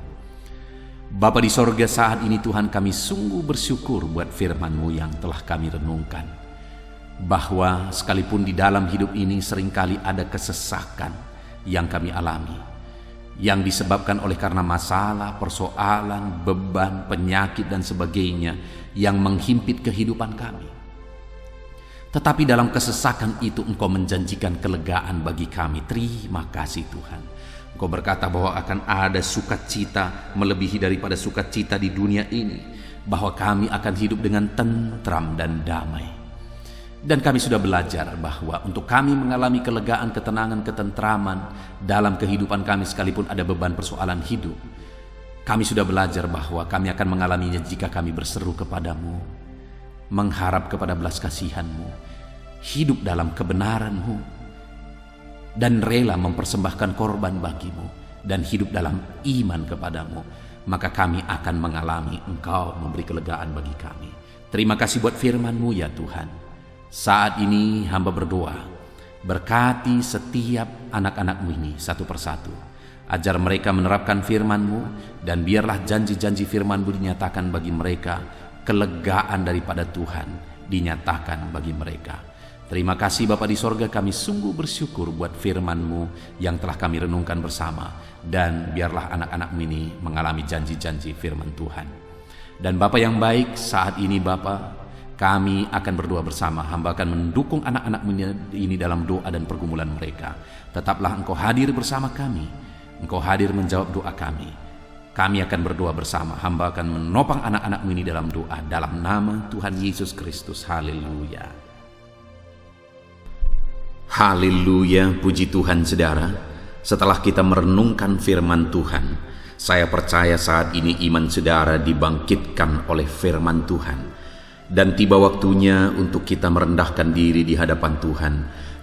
Bapa di sorga, saat ini Tuhan, kami sungguh bersyukur buat firman-Mu yang telah kami renungkan, bahwa sekalipun di dalam hidup ini seringkali ada kesesakan yang kami alami, yang disebabkan oleh karena masalah, persoalan, beban, penyakit dan sebagainya yang menghimpit kehidupan kami. Tetapi dalam kesesakan itu Engkau menjanjikan kelegaan bagi kami. Terima kasih Tuhan. Engkau berkata bahwa akan ada sukacita melebihi daripada sukacita di dunia ini, bahwa kami akan hidup dengan tentram dan damai. Dan kami sudah belajar bahwa untuk kami mengalami kelegaan, ketenangan, ketentraman dalam kehidupan kami sekalipun ada beban persoalan hidup, kami sudah belajar bahwa kami akan mengalaminya jika kami berseru kepadamu, mengharap kepada belas kasihan-Mu, hidup dalam kebenaran-Mu, dan rela mempersembahkan korban bagi-Mu, dan hidup dalam iman kepadamu, maka kami akan mengalami Engkau memberi kelegaan bagi kami. Terima kasih buat firman-Mu ya Tuhan. Saat ini hamba berdoa, berkati setiap anak-anak-Mu ini satu persatu, ajar mereka menerapkan firman-Mu, dan biarlah janji-janji firman-Mu dinyatakan bagi mereka, kelegaan daripada Tuhan dinyatakan bagi mereka. Terima kasih Bapa di sorga, kami sungguh bersyukur buat firman-Mu yang telah kami renungkan bersama, dan biarlah anak-anak-Mu ini mengalami janji-janji firman Tuhan. Dan Bapa yang baik, saat ini Bapa, kami akan berdoa bersama. Hamba akan mendukung anak-anak-Mu ini dalam doa dan pergumulan mereka. Tetaplah Engkau hadir bersama kami. Engkau hadir menjawab doa kami. Kami akan berdoa bersama. Hamba akan menopang anak-anak-Mu ini dalam doa. Dalam nama Tuhan Yesus Kristus. Haleluya. Haleluya, puji Tuhan saudara. Setelah kita merenungkan firman Tuhan, saya percaya saat ini iman saudara dibangkitkan oleh firman Tuhan. Dan tiba waktunya untuk kita merendahkan diri di hadapan Tuhan.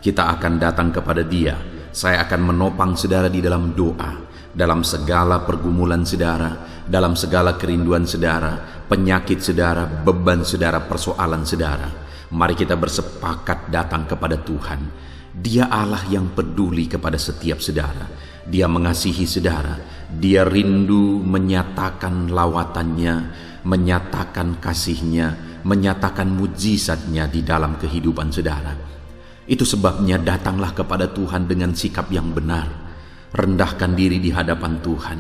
Kita akan datang kepada Dia. Saya akan menopang saudara di dalam doa, dalam segala pergumulan saudara, dalam segala kerinduan saudara, penyakit saudara, beban saudara, persoalan saudara. Mari kita bersepakat datang kepada Tuhan. Dia Allah yang peduli kepada setiap saudara. Dia mengasihi saudara. Dia rindu menyatakan lawatannya, menyatakan kasihnya, menyatakan mujizatnya di dalam kehidupan saudara. Itu sebabnya datanglah kepada Tuhan dengan sikap yang benar. Rendahkan diri di hadapan Tuhan.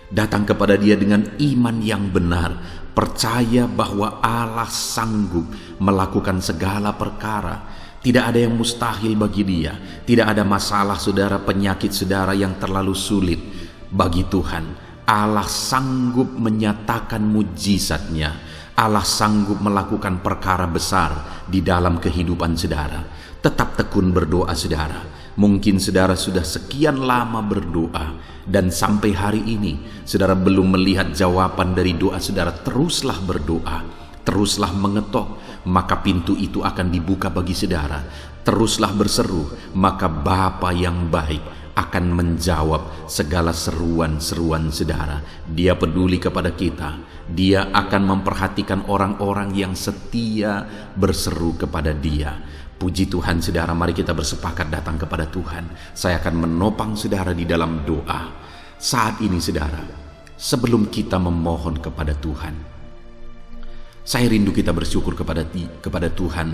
Datang kepada Dia dengan iman yang benar. Percaya bahwa Allah sanggup melakukan segala perkara. Tidak ada yang mustahil bagi Dia. Tidak ada masalah saudara, penyakit saudara yang terlalu sulit bagi Tuhan. Allah sanggup menyatakan mujizatnya. Allah sanggup melakukan perkara besar di dalam kehidupan saudara. Tetap tekun berdoa saudara. Mungkin saudara sudah sekian lama berdoa, dan sampai hari ini saudara belum melihat jawaban dari doa saudara. Teruslah berdoa, teruslah mengetok, maka pintu itu akan dibuka bagi saudara. Teruslah berseru, maka Bapa yang baik akan menjawab segala seruan-seruan saudara. Dia peduli kepada kita. Dia akan memperhatikan orang-orang yang setia berseru kepada Dia. Puji Tuhan saudara, mari kita bersepakat datang kepada Tuhan. Saya akan menopang saudara di dalam doa. Saat ini saudara, sebelum kita memohon kepada Tuhan, saya rindu kita bersyukur kepada Tuhan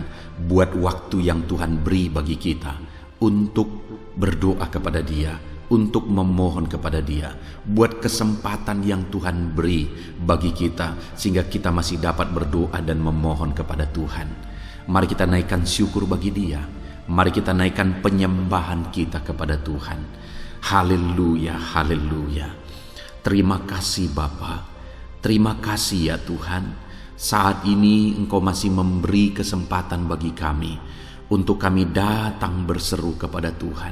buat waktu yang Tuhan beri bagi kita untuk berdoa kepada Dia, untuk memohon kepada Dia, buat kesempatan yang Tuhan beri bagi kita sehingga kita masih dapat berdoa dan memohon kepada Tuhan. Mari kita naikkan syukur bagi Dia. Mari kita naikkan penyembahan kita kepada Tuhan. Haleluya, haleluya. Terima kasih Bapa. Terima kasih ya Tuhan. Saat ini Engkau masih memberi kesempatan bagi kami untuk kami datang berseru kepada Tuhan,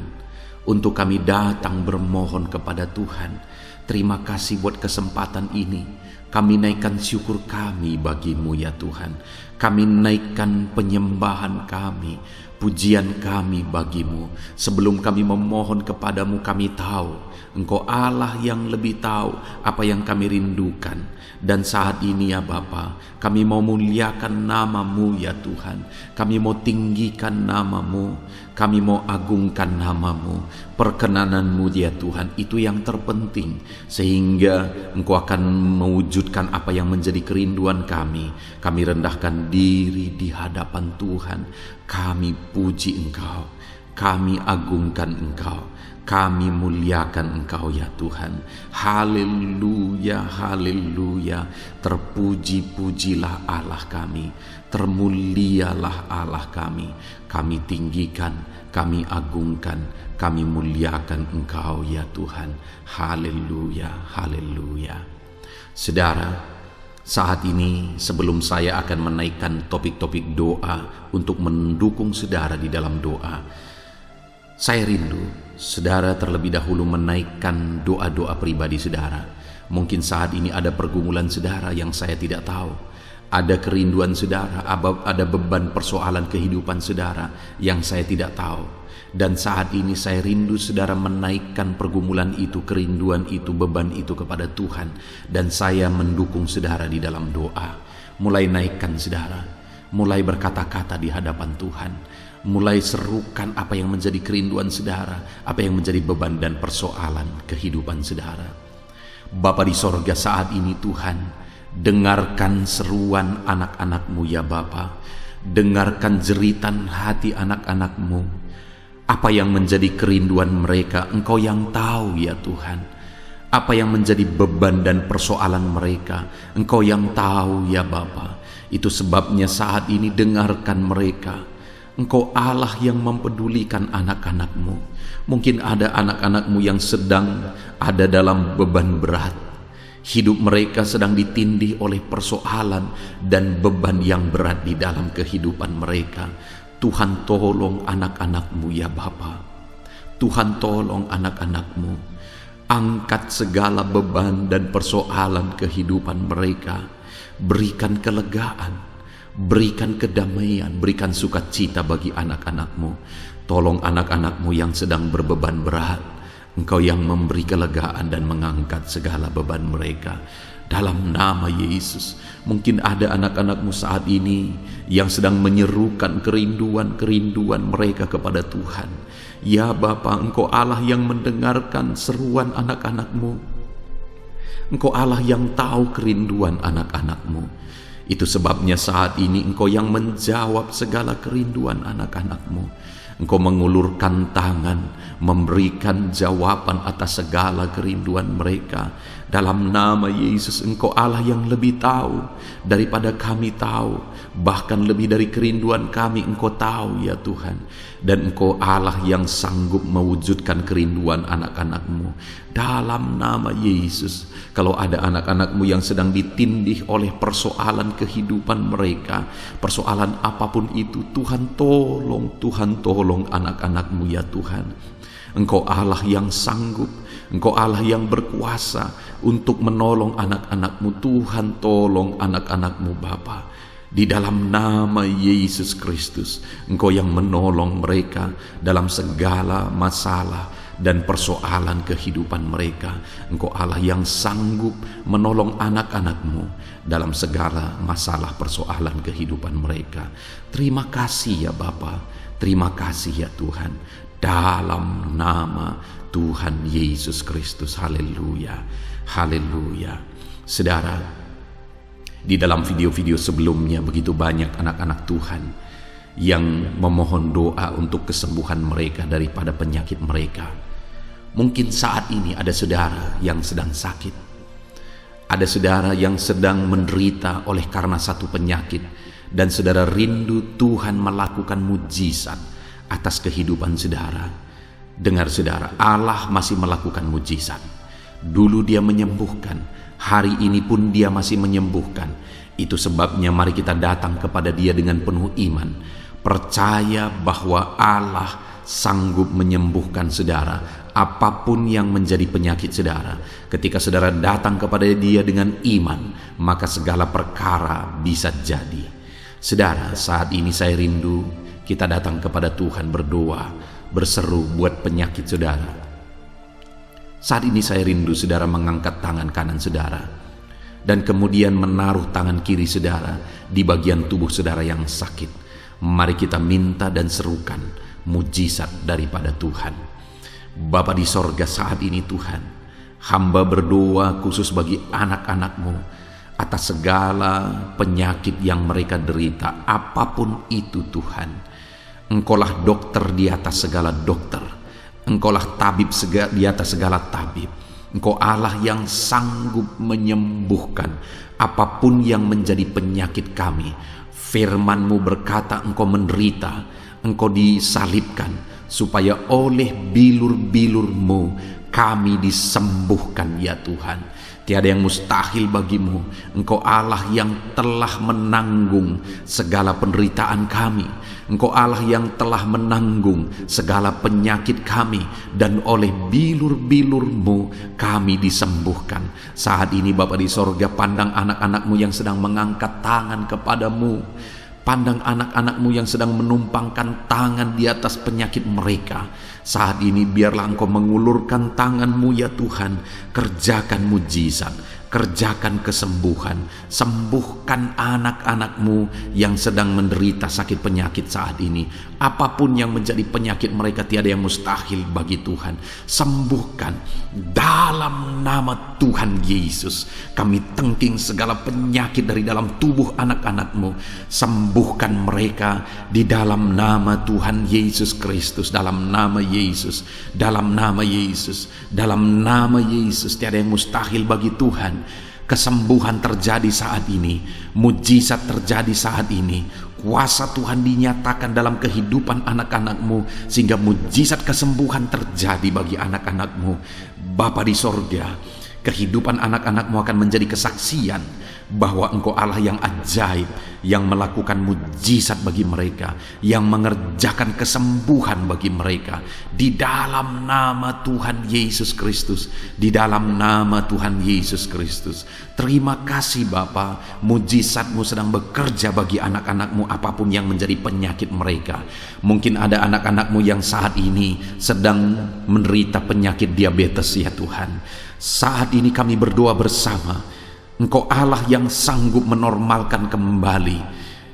untuk kami datang bermohon kepada Tuhan. Terima kasih buat kesempatan ini. Kami naikkan syukur kami bagi-Mu ya Tuhan. Kami naikkan penyembahan kami, pujian kami bagi-Mu. Sebelum kami memohon kepadamu, kami tahu Engkau Allah yang lebih tahu apa yang kami rindukan. Dan saat ini ya Bapa, kami mau muliakan nama-Mu ya Tuhan. Kami mau tinggikan nama-Mu, kami mau agungkan nama-Mu. Perkenanan-Mu ya Tuhan, itu yang terpenting, sehingga Engkau akan mewujudkan apa yang menjadi kerinduan kami. Kami rendahkan diri di hadapan Tuhan. Kami puji Engkau, kami agungkan Engkau. Kami muliakan Engkau ya Tuhan. Haleluya, haleluya. Terpuji-pujilah Allah kami, termulialah Allah kami. Kami tinggikan, kami agungkan, kami muliakan Engkau ya Tuhan. Haleluya, haleluya. Saudara, saat ini sebelum saya akan menaikkan topik-topik doa untuk mendukung saudara di dalam doa, saya rindu saudara terlebih dahulu menaikkan doa-doa pribadi saudara. Mungkin saat ini ada pergumulan saudara yang saya tidak tahu. Ada kerinduan saudara, ada beban persoalan kehidupan saudara yang saya tidak tahu. Dan saat ini saya rindu saudara menaikkan pergumulan itu, kerinduan itu, beban itu kepada Tuhan. Dan saya mendukung saudara di dalam doa. Mulai naikkan saudara, mulai berkata-kata di hadapan Tuhan. Mulai serukan apa yang menjadi kerinduan saudara, apa yang menjadi beban dan persoalan kehidupan saudara. Bapa di sorga, saat ini Tuhan, dengarkan seruan anak-anak-Mu ya Bapa. Dengarkan jeritan hati anak-anak-Mu. Apa yang menjadi kerinduan mereka, Engkau yang tahu ya Tuhan. Apa yang menjadi beban dan persoalan mereka, Engkau yang tahu ya Bapa. Itu sebabnya saat ini dengarkan mereka. Engkau Allah yang mempedulikan anak-anak-Mu. Mungkin ada anak-anak-Mu yang sedang ada dalam beban berat. Hidup mereka sedang ditindih oleh persoalan dan beban yang berat di dalam kehidupan mereka. Tuhan tolong anak-anak-Mu ya Bapa. Tuhan tolong anak-anak-Mu. Angkat segala beban dan persoalan kehidupan mereka. Berikan kelegaan. Berikan kedamaian, berikan sukacita bagi anak-anak-Mu. Tolong anak-anak-Mu yang sedang berbeban berat. Engkau yang memberi kelegaan dan mengangkat segala beban mereka. Dalam nama Yesus, mungkin ada anak-anak-Mu saat ini yang sedang menyerukan kerinduan-kerinduan mereka kepada Tuhan. Ya Bapa, Engkau Allah yang mendengarkan seruan anak-anak-Mu. Engkau Allah yang tahu kerinduan anak-anak-Mu. Itu sebabnya saat ini Engkau yang menjawab segala kerinduan anak-anak-Mu. Engkau mengulurkan tangan, memberikan jawaban atas segala kerinduan mereka. Dalam nama Yesus, Engkau Allah yang lebih tahu daripada kami tahu. Bahkan lebih dari kerinduan kami Engkau tahu ya Tuhan. Dan Engkau Allah yang sanggup mewujudkan kerinduan anak-anak-Mu. Dalam nama Yesus, kalau ada anak-anak-Mu yang sedang ditindih oleh persoalan kehidupan mereka, persoalan apapun itu, Tuhan tolong anak-anak-Mu ya Tuhan. Engkau Allah yang sanggup, Engkau Allah yang berkuasa untuk menolong anak-anak-Mu. Tuhan tolong anak-anak-Mu Bapa. Di dalam nama Yesus Kristus, Engkau yang menolong mereka dalam segala masalah dan persoalan kehidupan mereka. Engkau Allah yang sanggup menolong anak-anak-Mu dalam segala masalah persoalan kehidupan mereka. Terima kasih ya Bapa, terima kasih ya Tuhan. Dalam nama Tuhan Yesus Kristus, haleluya, haleluya. Saudara, di dalam video-video sebelumnya begitu banyak anak-anak Tuhan yang memohon doa untuk kesembuhan mereka daripada penyakit mereka. Mungkin saat ini ada saudara yang sedang sakit. Ada saudara yang sedang menderita oleh karena satu penyakit. Dan saudara rindu Tuhan melakukan mujizat atas kehidupan saudara. Dengar saudara, Allah masih melakukan mujizat. Dulu Dia menyembuhkan, hari ini pun Dia masih menyembuhkan. Itu sebabnya mari kita datang kepada Dia dengan penuh iman. Percaya bahwa Allah sanggup menyembuhkan saudara. Apapun yang menjadi penyakit saudara, ketika saudara datang kepada Dia dengan iman, maka segala perkara bisa jadi. Saudara, saat ini saya rindu kita datang kepada Tuhan berdoa, berseru buat penyakit saudara. Saat ini saya rindu saudara mengangkat tangan kanan saudara dan kemudian menaruh tangan kiri saudara di bagian tubuh saudara yang sakit. Mari kita minta dan serukan mujizat daripada Tuhan. Bapa di sorga, saat ini Tuhan, hamba berdoa khusus bagi anak-anak-Mu atas segala penyakit yang mereka derita, apapun itu Tuhan. Engkaulah dokter di atas segala dokter. Engkaulah tabib di atas segala tabib. Engkau Allah yang sanggup menyembuhkan apapun yang menjadi penyakit kami. Firman-Mu berkata Engkau menderita, Engkau disalibkan, supaya oleh bilur-bilur-Mu kami disembuhkan ya Tuhan. Tiada yang mustahil bagimu. Engkau Allah yang telah menanggung segala penderitaan kami. Engkau Allah yang telah menanggung segala penyakit kami, dan oleh bilur-bilur-Mu kami disembuhkan. Saat ini Bapa di sorga, pandang anak-anak-Mu yang sedang mengangkat tangan kepadamu. Pandang anak-anak-Mu yang sedang menumpangkan tangan di atas penyakit mereka. Saat ini biarlah Engkau mengulurkan tangan-Mu ya Tuhan. Kerjakan mujizat, kerjakan kesembuhan. Sembuhkan anak-anak-Mu yang sedang menderita sakit penyakit saat ini. Apapun yang menjadi penyakit mereka, tiada yang mustahil bagi Tuhan. Sembuhkan dalam nama Tuhan Yesus. Kami tengking segala penyakit dari dalam tubuh anak-anak-Mu. Sembuhkan mereka di dalam nama Tuhan Yesus Kristus. Dalam nama Yesus, dalam nama Yesus, dalam nama Yesus. Tiada yang mustahil bagi Tuhan. Kesembuhan terjadi saat ini, mujizat terjadi saat ini. Kuasa Tuhan dinyatakan dalam kehidupan anak-anak-Mu, sehingga mujizat kesembuhan terjadi bagi anak-anak-Mu. Bapa di sorga, kehidupan anak-anak-Mu akan menjadi kesaksian bahwa Engkau Allah yang ajaib, yang melakukan mujizat bagi mereka, yang mengerjakan kesembuhan bagi mereka. Di dalam nama Tuhan Yesus Kristus, di dalam nama Tuhan Yesus Kristus. Terima kasih Bapa, mujizat-Mu sedang bekerja bagi anak-anak-Mu apapun yang menjadi penyakit mereka. Mungkin ada anak-anak-Mu yang saat ini sedang menderita penyakit diabetes ya Tuhan. Saat ini kami berdoa bersama, Engkau Allah yang sanggup menormalkan kembali.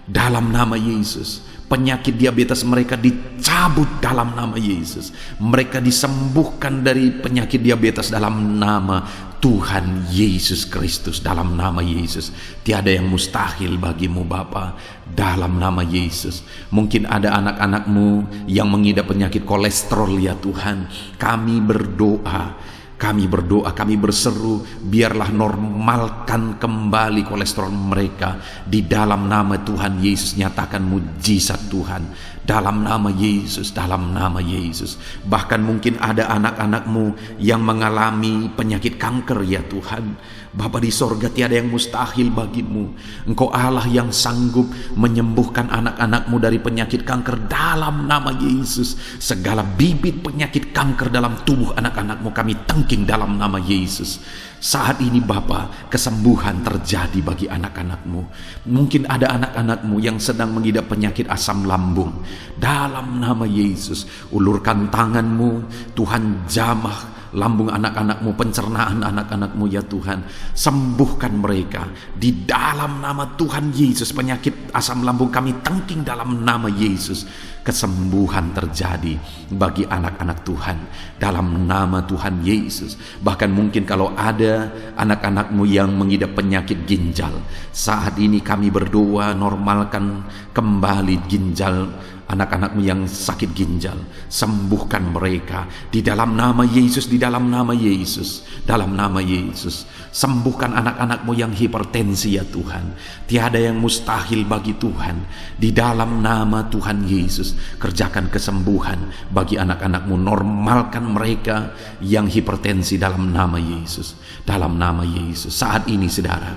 Dalam nama Yesus, penyakit diabetes mereka dicabut dalam nama Yesus. Mereka disembuhkan dari penyakit diabetes dalam nama Tuhan Yesus Kristus. Dalam nama Yesus, tiada yang mustahil bagimu Bapa. Dalam nama Yesus, mungkin ada anak-anak-Mu yang mengidap penyakit kolesterol ya Tuhan. Kami berdoa, kami berseru, biarlah normalkan kembali kolesterol mereka. Di dalam nama Tuhan Yesus, nyatakan mujizat Tuhan. Dalam nama Yesus, dalam nama Yesus. Bahkan mungkin ada anak-anak-Mu yang mengalami penyakit kanker ya Tuhan. Bapa di sorga, tiada yang mustahil bagimu. Engkau Allah yang sanggup menyembuhkan anak-anak-Mu dari penyakit kanker dalam nama Yesus. Segala bibit penyakit kanker dalam tubuh anak-anak-Mu kami tengking dalam nama Yesus. Saat ini Bapa, kesembuhan terjadi bagi anak-anak-Mu. Mungkin ada anak-anak-Mu yang sedang mengidap penyakit asam lambung. Dalam nama Yesus, ulurkan tangan-Mu, Tuhan jamah lambung anak-anak-Mu, pencernaan anak-anak-Mu ya Tuhan. Sembuhkan mereka di dalam nama Tuhan Yesus. Penyakit asam lambung kami tengking dalam nama Yesus. Kesembuhan terjadi bagi anak-anak Tuhan dalam nama Tuhan Yesus. Bahkan mungkin kalau ada anak-anak-Mu yang mengidap penyakit ginjal, saat ini kami berdoa, normalkan kembali ginjal anak-anak-Mu yang sakit ginjal. Sembuhkan mereka di dalam nama Yesus, di dalam nama Yesus, dalam nama Yesus. Sembuhkan anak-anak-Mu yang hipertensi ya Tuhan. Tiada yang mustahil bagi Tuhan. Di dalam nama Tuhan Yesus, kerjakan kesembuhan bagi anak-anak-Mu. Normalkan mereka yang hipertensi dalam nama Yesus, dalam nama Yesus. Saat ini saudara,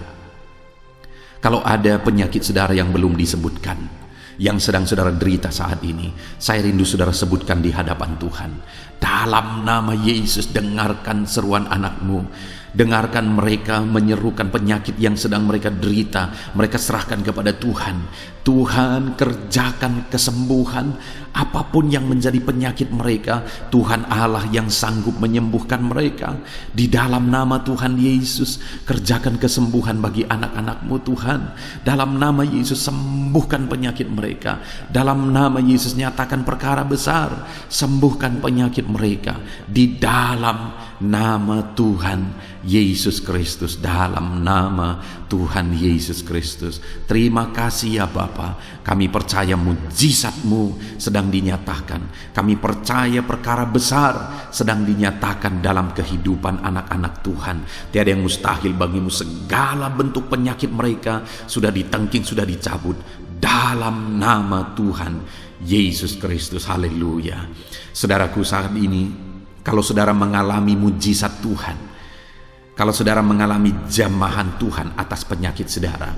kalau ada penyakit saudara yang belum disebutkan, yang sedang saudara derita saat ini, saya rindu saudara sebutkan di hadapan Tuhan. Dalam nama Yesus, dengarkan seruan anak-Mu. Dengarkan mereka menyerukan penyakit yang sedang mereka derita. Mereka serahkan kepada Tuhan. Tuhan, kerjakan kesembuhan apapun yang menjadi penyakit mereka. Tuhan Allah yang sanggup menyembuhkan mereka. Di dalam nama Tuhan Yesus, kerjakan kesembuhan bagi anak-anak-Mu Tuhan. Dalam nama Yesus, sembuhkan penyakit mereka. Dalam nama Yesus, nyatakan perkara besar. Sembuhkan penyakit mereka. Di dalam nama Tuhan Yesus Kristus, dalam nama Tuhan Yesus Kristus. Terima kasih ya Bapa, kami percaya mujizat-Mu sedang dinyatakan. Kami percaya perkara besar sedang dinyatakan dalam kehidupan anak-anak Tuhan. Tiada yang mustahil bagimu. Segala bentuk penyakit mereka sudah ditengking, sudah dicabut dalam nama Tuhan Yesus Kristus. Haleluya. Saudaraku, saat ini kalau saudara mengalami mujizat Tuhan, kalau saudara mengalami jamahan Tuhan atas penyakit saudara,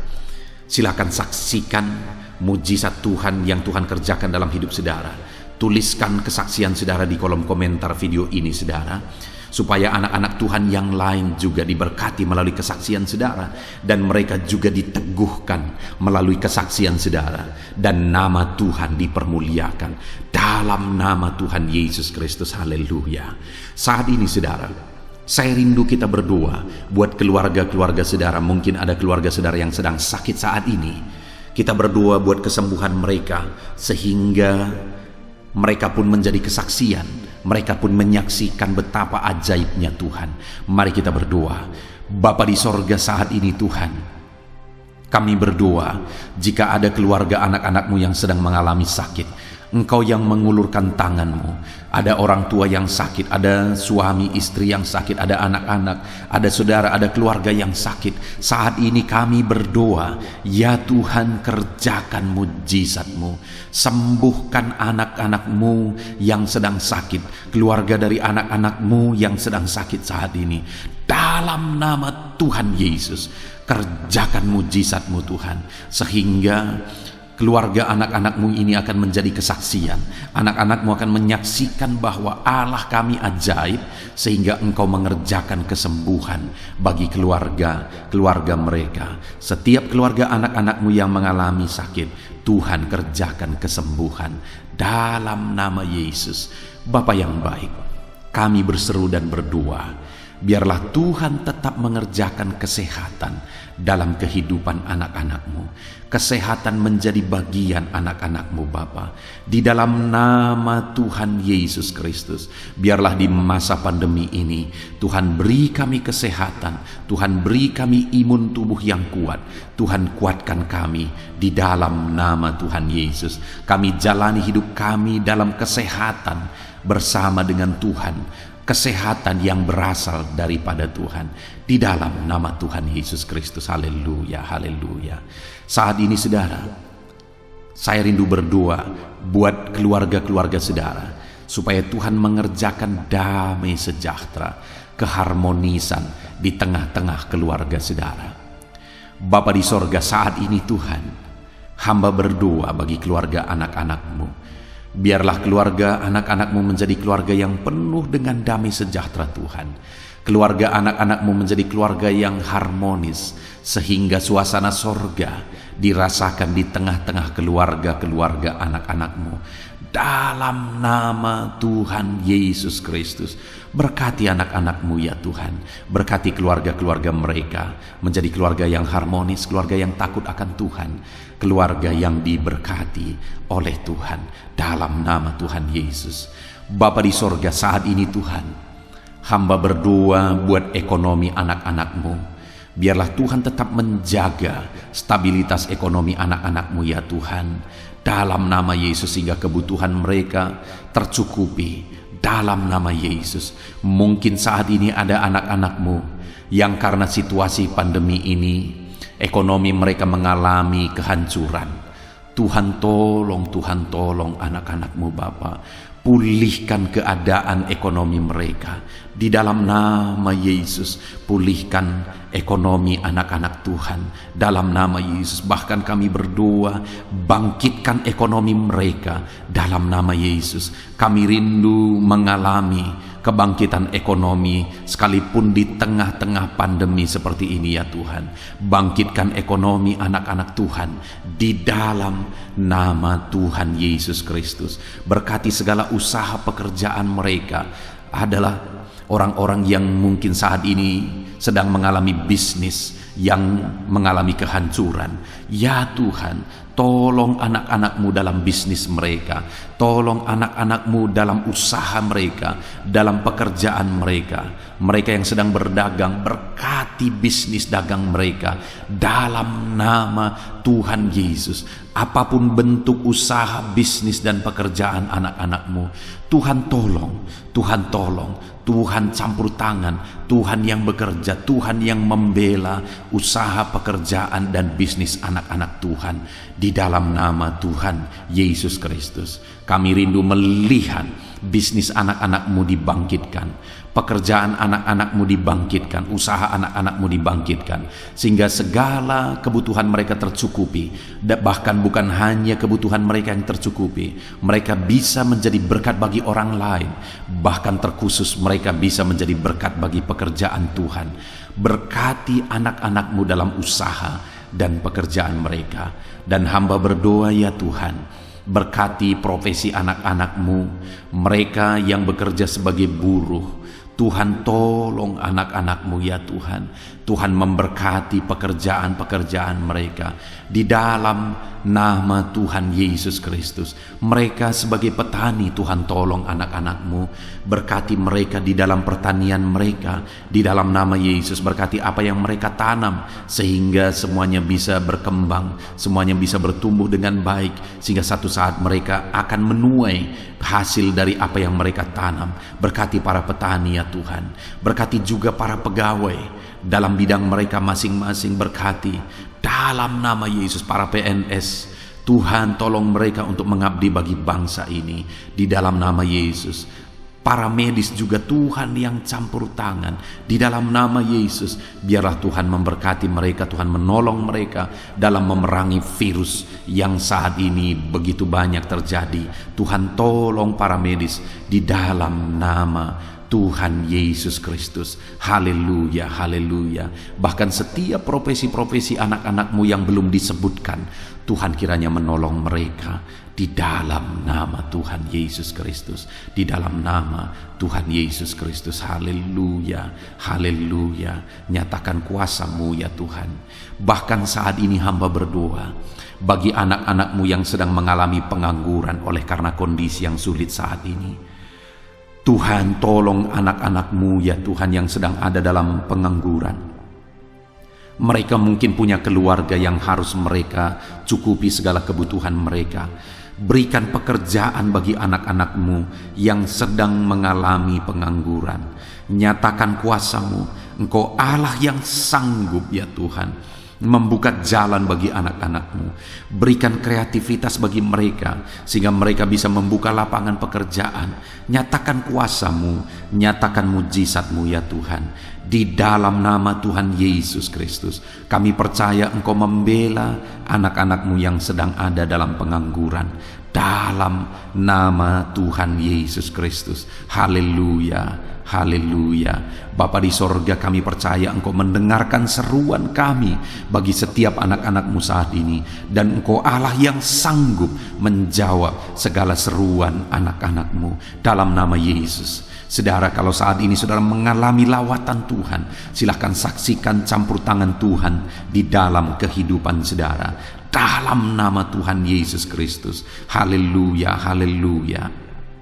silakan saksikan mujizat Tuhan yang Tuhan kerjakan dalam hidup saudara. Tuliskan kesaksian saudara di kolom komentar video ini saudara, supaya anak-anak Tuhan yang lain juga diberkati melalui kesaksian saudara, dan mereka juga diteguhkan melalui kesaksian saudara, dan nama Tuhan dipermuliakan dalam nama Tuhan Yesus Kristus. Haleluya. Saat ini saudara, saya rindu kita berdoa buat keluarga-keluarga saudara. Mungkin ada keluarga saudara yang sedang sakit saat ini. Kita berdoa buat kesembuhan mereka, sehingga mereka pun menjadi kesaksian. Mereka pun menyaksikan betapa ajaibnya Tuhan. Mari kita berdoa. Bapa di sorga, saat ini Tuhan, kami berdoa jika ada keluarga anak-anak-Mu yang sedang mengalami sakit, Engkau yang mengulurkan tangan-Mu. Ada orang tua yang sakit, ada suami istri yang sakit, ada anak-anak, ada saudara, ada keluarga yang sakit. Saat ini kami berdoa, ya Tuhan, kerjakan mujizat-Mu. Sembuhkan anak-anak-Mu yang sedang sakit, keluarga dari anak-anak-Mu yang sedang sakit saat ini. Dalam nama Tuhan Yesus, kerjakan mujizat-Mu Tuhan, sehingga keluarga anak-anak-Mu ini akan menjadi kesaksian. Anak-anak-Mu akan menyaksikan bahwa Allah kami ajaib, sehingga Engkau mengerjakan kesembuhan bagi keluarga mereka. Setiap keluarga anak-anak-Mu yang mengalami sakit, Tuhan kerjakan kesembuhan dalam nama Yesus. Bapa yang baik, kami berseru dan berdoa, biarlah Tuhan tetap mengerjakan kesehatan dalam kehidupan anak-anak-Mu. Kesehatan menjadi bagian anak-anak-Mu Bapa. Di dalam nama Tuhan Yesus Kristus, biarlah di masa pandemi ini Tuhan beri kami kesehatan, Tuhan beri kami imun tubuh yang kuat. Tuhan kuatkan kami di dalam nama Tuhan Yesus. Kami jalani hidup kami dalam kesehatan bersama dengan Tuhan, kesehatan yang berasal daripada Tuhan, di dalam nama Tuhan Yesus Kristus. Haleluya, haleluya. Saat ini saudara, saya rindu berdoa buat keluarga-keluarga saudara, supaya Tuhan mengerjakan damai sejahtera, keharmonisan di tengah-tengah keluarga saudara. Bapa di sorga, saat ini Tuhan, hamba berdoa bagi keluarga anak-anak-Mu. Biarlah keluarga anak-anak-Mu menjadi keluarga yang penuh dengan damai sejahtera Tuhan. Keluarga anak-anak-Mu menjadi keluarga yang harmonis, sehingga suasana sorga dirasakan di tengah-tengah keluarga-keluarga anak-anak-Mu. Dalam nama Tuhan Yesus Kristus, berkati anak-anak-Mu ya Tuhan. Berkati keluarga-keluarga mereka menjadi keluarga yang harmonis, keluarga yang takut akan Tuhan, keluarga yang diberkati oleh Tuhan, dalam nama Tuhan Yesus. Bapa di sorga, saat ini Tuhan, hamba berdoa buat ekonomi anak-anak-Mu. Biarlah Tuhan tetap menjaga stabilitas ekonomi anak-anak-Mu ya Tuhan, dalam nama Yesus, sehingga kebutuhan mereka tercukupi dalam nama Yesus. Mungkin saat ini ada anak-anak-Mu yang karena situasi pandemi ini ekonomi mereka mengalami kehancuran. Tuhan tolong anak-anak-Mu Bapa. Pulihkan keadaan ekonomi mereka di dalam nama Yesus. Pulihkan ekonomi anak-anak Tuhan dalam nama Yesus. Bahkan kami berdoa, bangkitkan ekonomi mereka dalam nama Yesus. Kami rindu mengalami kebangkitan ekonomi sekalipun di tengah-tengah pandemi seperti ini ya Tuhan. Bangkitkan ekonomi anak-anak Tuhan di dalam nama Tuhan Yesus Kristus. Berkati segala usaha pekerjaan mereka. Adalah orang-orang yang mungkin saat ini sedang mengalami bisnis yang mengalami kehancuran. Ya Tuhan, tolong anak-anak-Mu dalam bisnis mereka, tolong anak-anak-Mu dalam usaha mereka, dalam pekerjaan mereka. Mereka yang sedang berdagang, berkati bisnis dagang mereka dalam nama Tuhan Yesus. Apapun bentuk usaha, bisnis, dan pekerjaan anak-anak-Mu, Tuhan tolong, Tuhan tolong, Tuhan campur tangan, Tuhan yang bekerja, Tuhan yang membela usaha, pekerjaan, dan bisnis anak-anak Tuhan. Di dalam nama Tuhan Yesus Kristus, kami rindu melihat bisnis anak-anak-Mu dibangkitkan, pekerjaan anak-anak-Mu dibangkitkan, usaha anak-anak-Mu dibangkitkan, sehingga segala kebutuhan mereka tercukupi. Bahkan bukan hanya kebutuhan mereka yang tercukupi, mereka bisa menjadi berkat bagi orang lain. Bahkan terkhusus mereka bisa menjadi berkat bagi pekerjaan Tuhan. Berkati anak-anak-Mu dalam usaha dan pekerjaan mereka. Dan hamba berdoa, ya Tuhan, berkati profesi anak-anak-Mu, mereka yang bekerja sebagai buruh. Tuhan tolong anak-anak-Mu, ya Tuhan. Tuhan memberkati pekerjaan-pekerjaan mereka di dalam nama Tuhan Yesus Kristus. Mereka sebagai petani, Tuhan tolong anak-anak-Mu, berkati mereka di dalam pertanian mereka di dalam nama Yesus. Berkati apa yang mereka tanam sehingga semuanya bisa berkembang, semuanya bisa bertumbuh dengan baik, sehingga satu saat mereka akan menuai hasil dari apa yang mereka tanam. Berkati para petani, ya Tuhan. Berkati juga para pegawai dalam bidang mereka masing-masing. Berkati dalam nama Yesus para PNS. Tuhan tolong mereka untuk mengabdi bagi bangsa ini di dalam nama Yesus. Para medis juga Tuhan yang campur tangan di dalam nama Yesus. Biarlah Tuhan memberkati mereka, Tuhan menolong mereka dalam memerangi virus yang saat ini begitu banyak terjadi. Tuhan tolong para medis di dalam nama Tuhan Yesus Kristus. Haleluya, haleluya. Bahkan setiap profesi-profesi anak-anak-Mu yang belum disebutkan, Tuhan kiranya menolong mereka di dalam nama Tuhan Yesus Kristus. Di dalam nama Tuhan Yesus Kristus. Haleluya, haleluya. Nyatakan kuasa-Mu, ya Tuhan. Bahkan saat ini hamba berdoa bagi anak-anak-Mu yang sedang mengalami pengangguran oleh karena kondisi yang sulit saat ini. Tuhan tolong anak-anak-Mu, ya Tuhan, yang sedang ada dalam pengangguran. Mereka mungkin punya keluarga yang harus mereka cukupi segala kebutuhan mereka. Berikan pekerjaan bagi anak-anak-Mu yang sedang mengalami pengangguran. Nyatakan kuasa-Mu. Engkau Allah yang sanggup, ya Tuhan, membuka jalan bagi anak-anak-Mu. Berikan kreativitas bagi mereka sehingga mereka bisa membuka lapangan pekerjaan. Nyatakan kuasa-Mu, nyatakan mujizat-Mu, ya Tuhan. Di dalam nama Tuhan Yesus Kristus, kami percaya Engkau membela anak-anak-Mu yang sedang ada dalam pengangguran. Dalam nama Tuhan Yesus Kristus. Haleluya. Haleluya. Bapa di sorga, kami percaya Engkau mendengarkan seruan kami bagi setiap anak-anak-Mu saat ini. Dan Engkau Allah yang sanggup menjawab segala seruan anak-anak-Mu dalam nama Yesus. Saudara, kalau saat ini saudara mengalami lawatan Tuhan, silahkan saksikan campur tangan Tuhan di dalam kehidupan saudara. Dalam nama Tuhan Yesus Kristus. Haleluya, haleluya.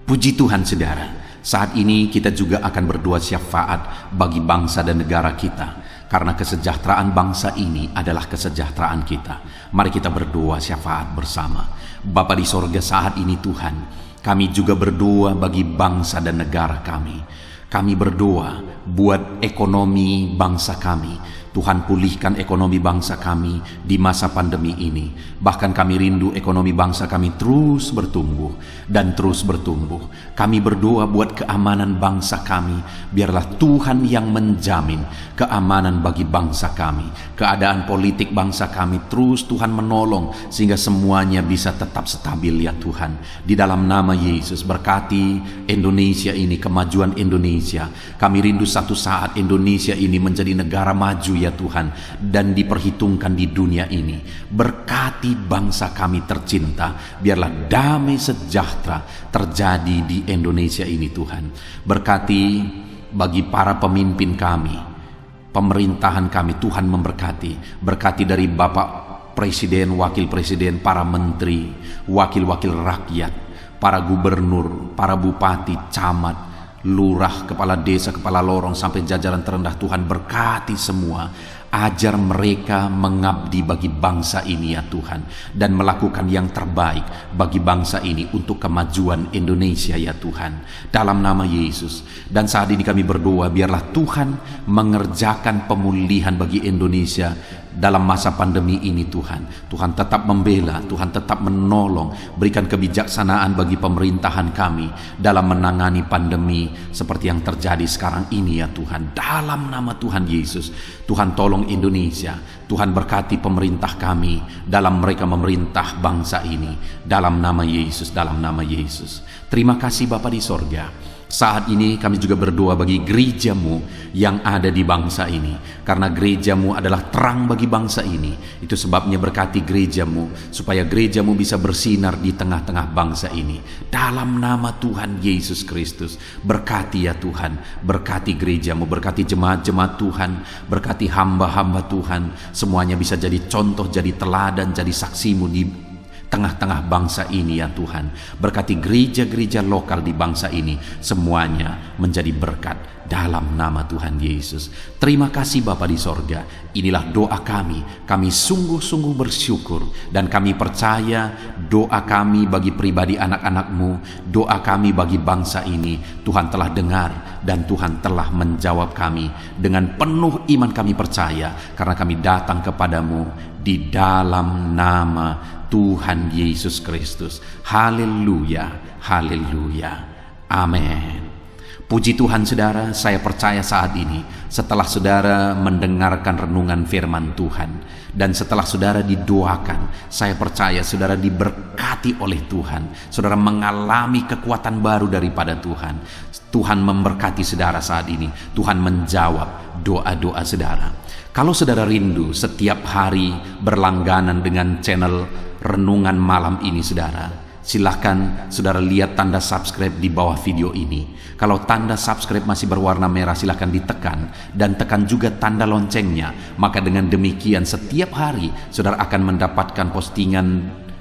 Puji Tuhan saudara. Saat ini kita juga akan berdoa syafaat bagi bangsa dan negara kita, karena kesejahteraan bangsa ini adalah kesejahteraan kita. Mari kita berdoa syafaat bersama. Bapa di sorga, saat ini Tuhan, kami juga berdoa bagi bangsa dan negara kami. Kami berdoa buat ekonomi bangsa kami. Tuhan, pulihkan ekonomi bangsa kami di masa pandemi ini. Bahkan kami rindu ekonomi bangsa kami terus bertumbuh dan terus bertumbuh. Kami berdoa buat keamanan bangsa kami. Biarlah Tuhan yang menjamin keamanan bagi bangsa kami. Keadaan politik bangsa kami terus Tuhan menolong sehingga semuanya bisa tetap stabil, ya Tuhan. Di dalam nama Yesus, berkati Indonesia ini, kemajuan Indonesia. Kami rindu satu saat Indonesia ini menjadi negara maju, ya Tuhan, dan diperhitungkan di dunia ini. Berkati bangsa kami tercinta, biarlah damai sejahtera terjadi di Indonesia ini Tuhan. Berkati bagi para pemimpin kami, pemerintahan kami. Tuhan memberkati. Berkati dari Bapak Presiden, Wakil Presiden, para menteri, wakil-wakil rakyat, para gubernur, para bupati, camat, lurah, kepala desa, kepala lorong, sampai jajaran terendah. Tuhan berkati semua. Ajar mereka mengabdi bagi bangsa ini ya Tuhan, dan melakukan yang terbaik bagi bangsa ini untuk kemajuan Indonesia ya Tuhan, dalam nama Yesus. Dan saat ini kami berdoa, biarlah Tuhan mengerjakan pemulihan bagi Indonesia dalam masa pandemi ini Tuhan. Tuhan tetap membela, Tuhan tetap menolong, berikan kebijaksanaan bagi pemerintahan kami dalam menangani pandemi seperti yang terjadi sekarang ini ya Tuhan, dalam nama Tuhan Yesus. Tuhan tolong Indonesia, Tuhan berkati pemerintah kami dalam mereka memerintah bangsa ini, dalam nama Yesus, dalam nama Yesus. Terima kasih Bapa di sorga. Saat ini kami juga berdoa bagi gerejamu yang ada di bangsa ini, karena gerejamu adalah terang bagi bangsa ini. Itu sebabnya berkati gerejamu, supaya gerejamu bisa bersinar di tengah-tengah bangsa ini, dalam nama Tuhan Yesus Kristus. Berkati ya Tuhan, berkati gerejamu, berkati jemaat-jemaat Tuhan, berkati hamba-hamba Tuhan, semuanya bisa jadi contoh, jadi teladan, jadi saksimu di tengah-tengah bangsa ini ya Tuhan. Berkati gereja-gereja lokal di bangsa ini, semuanya menjadi berkat dalam nama Tuhan Yesus. Terima kasih Bapa di sorga. Inilah doa kami. Kami sungguh-sungguh bersyukur, dan kami percaya doa kami bagi pribadi anak-anak-Mu, doa kami bagi bangsa ini, Tuhan telah dengar dan Tuhan telah menjawab kami. Dengan penuh iman kami percaya, karena kami datang kepadamu di dalam nama Tuhan Yesus Kristus. Haleluya, haleluya, amin. Puji Tuhan saudara, saya percaya saat ini setelah saudara mendengarkan renungan firman Tuhan, dan setelah saudara didoakan, saya percaya saudara diberkati oleh Tuhan. Saudara mengalami kekuatan baru daripada Tuhan. Tuhan memberkati saudara saat ini. Tuhan menjawab doa-doa saudara. Kalau saudara rindu setiap hari berlangganan dengan channel renungan malam ini saudara, silahkan saudara lihat tanda subscribe di bawah video ini. Kalau tanda subscribe masih berwarna merah, silahkan ditekan, dan tekan juga tanda loncengnya. Maka dengan demikian setiap hari saudara akan mendapatkan postingan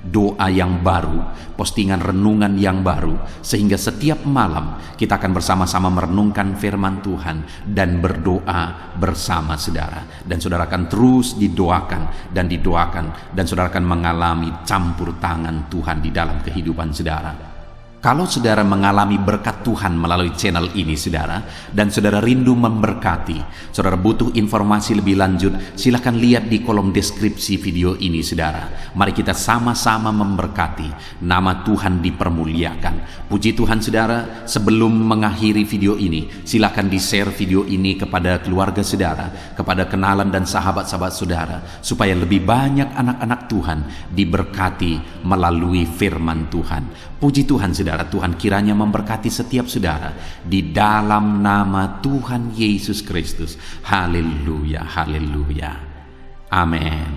doa yang baru, postingan renungan yang baru, sehingga setiap malam kita akan bersama-sama merenungkan firman Tuhan dan berdoa bersama saudara. Dan saudara akan terus didoakan dan didoakan, dan saudara akan mengalami campur tangan Tuhan di dalam kehidupan saudara. Kalau saudara mengalami berkat Tuhan melalui channel ini saudara, dan saudara rindu memberkati, saudara butuh informasi lebih lanjut, silakan lihat di kolom deskripsi video ini saudara. Mari kita sama-sama memberkati, nama Tuhan dipermuliakan. Puji Tuhan saudara, sebelum mengakhiri video ini, silakan di-share video ini kepada keluarga saudara, kepada kenalan dan sahabat-sahabat saudara, supaya lebih banyak anak-anak Tuhan diberkati melalui firman Tuhan. Puji Tuhan saudara, Tuhan kiranya memberkati setiap saudara di dalam nama Tuhan Yesus Kristus. Haleluya, haleluya, amin.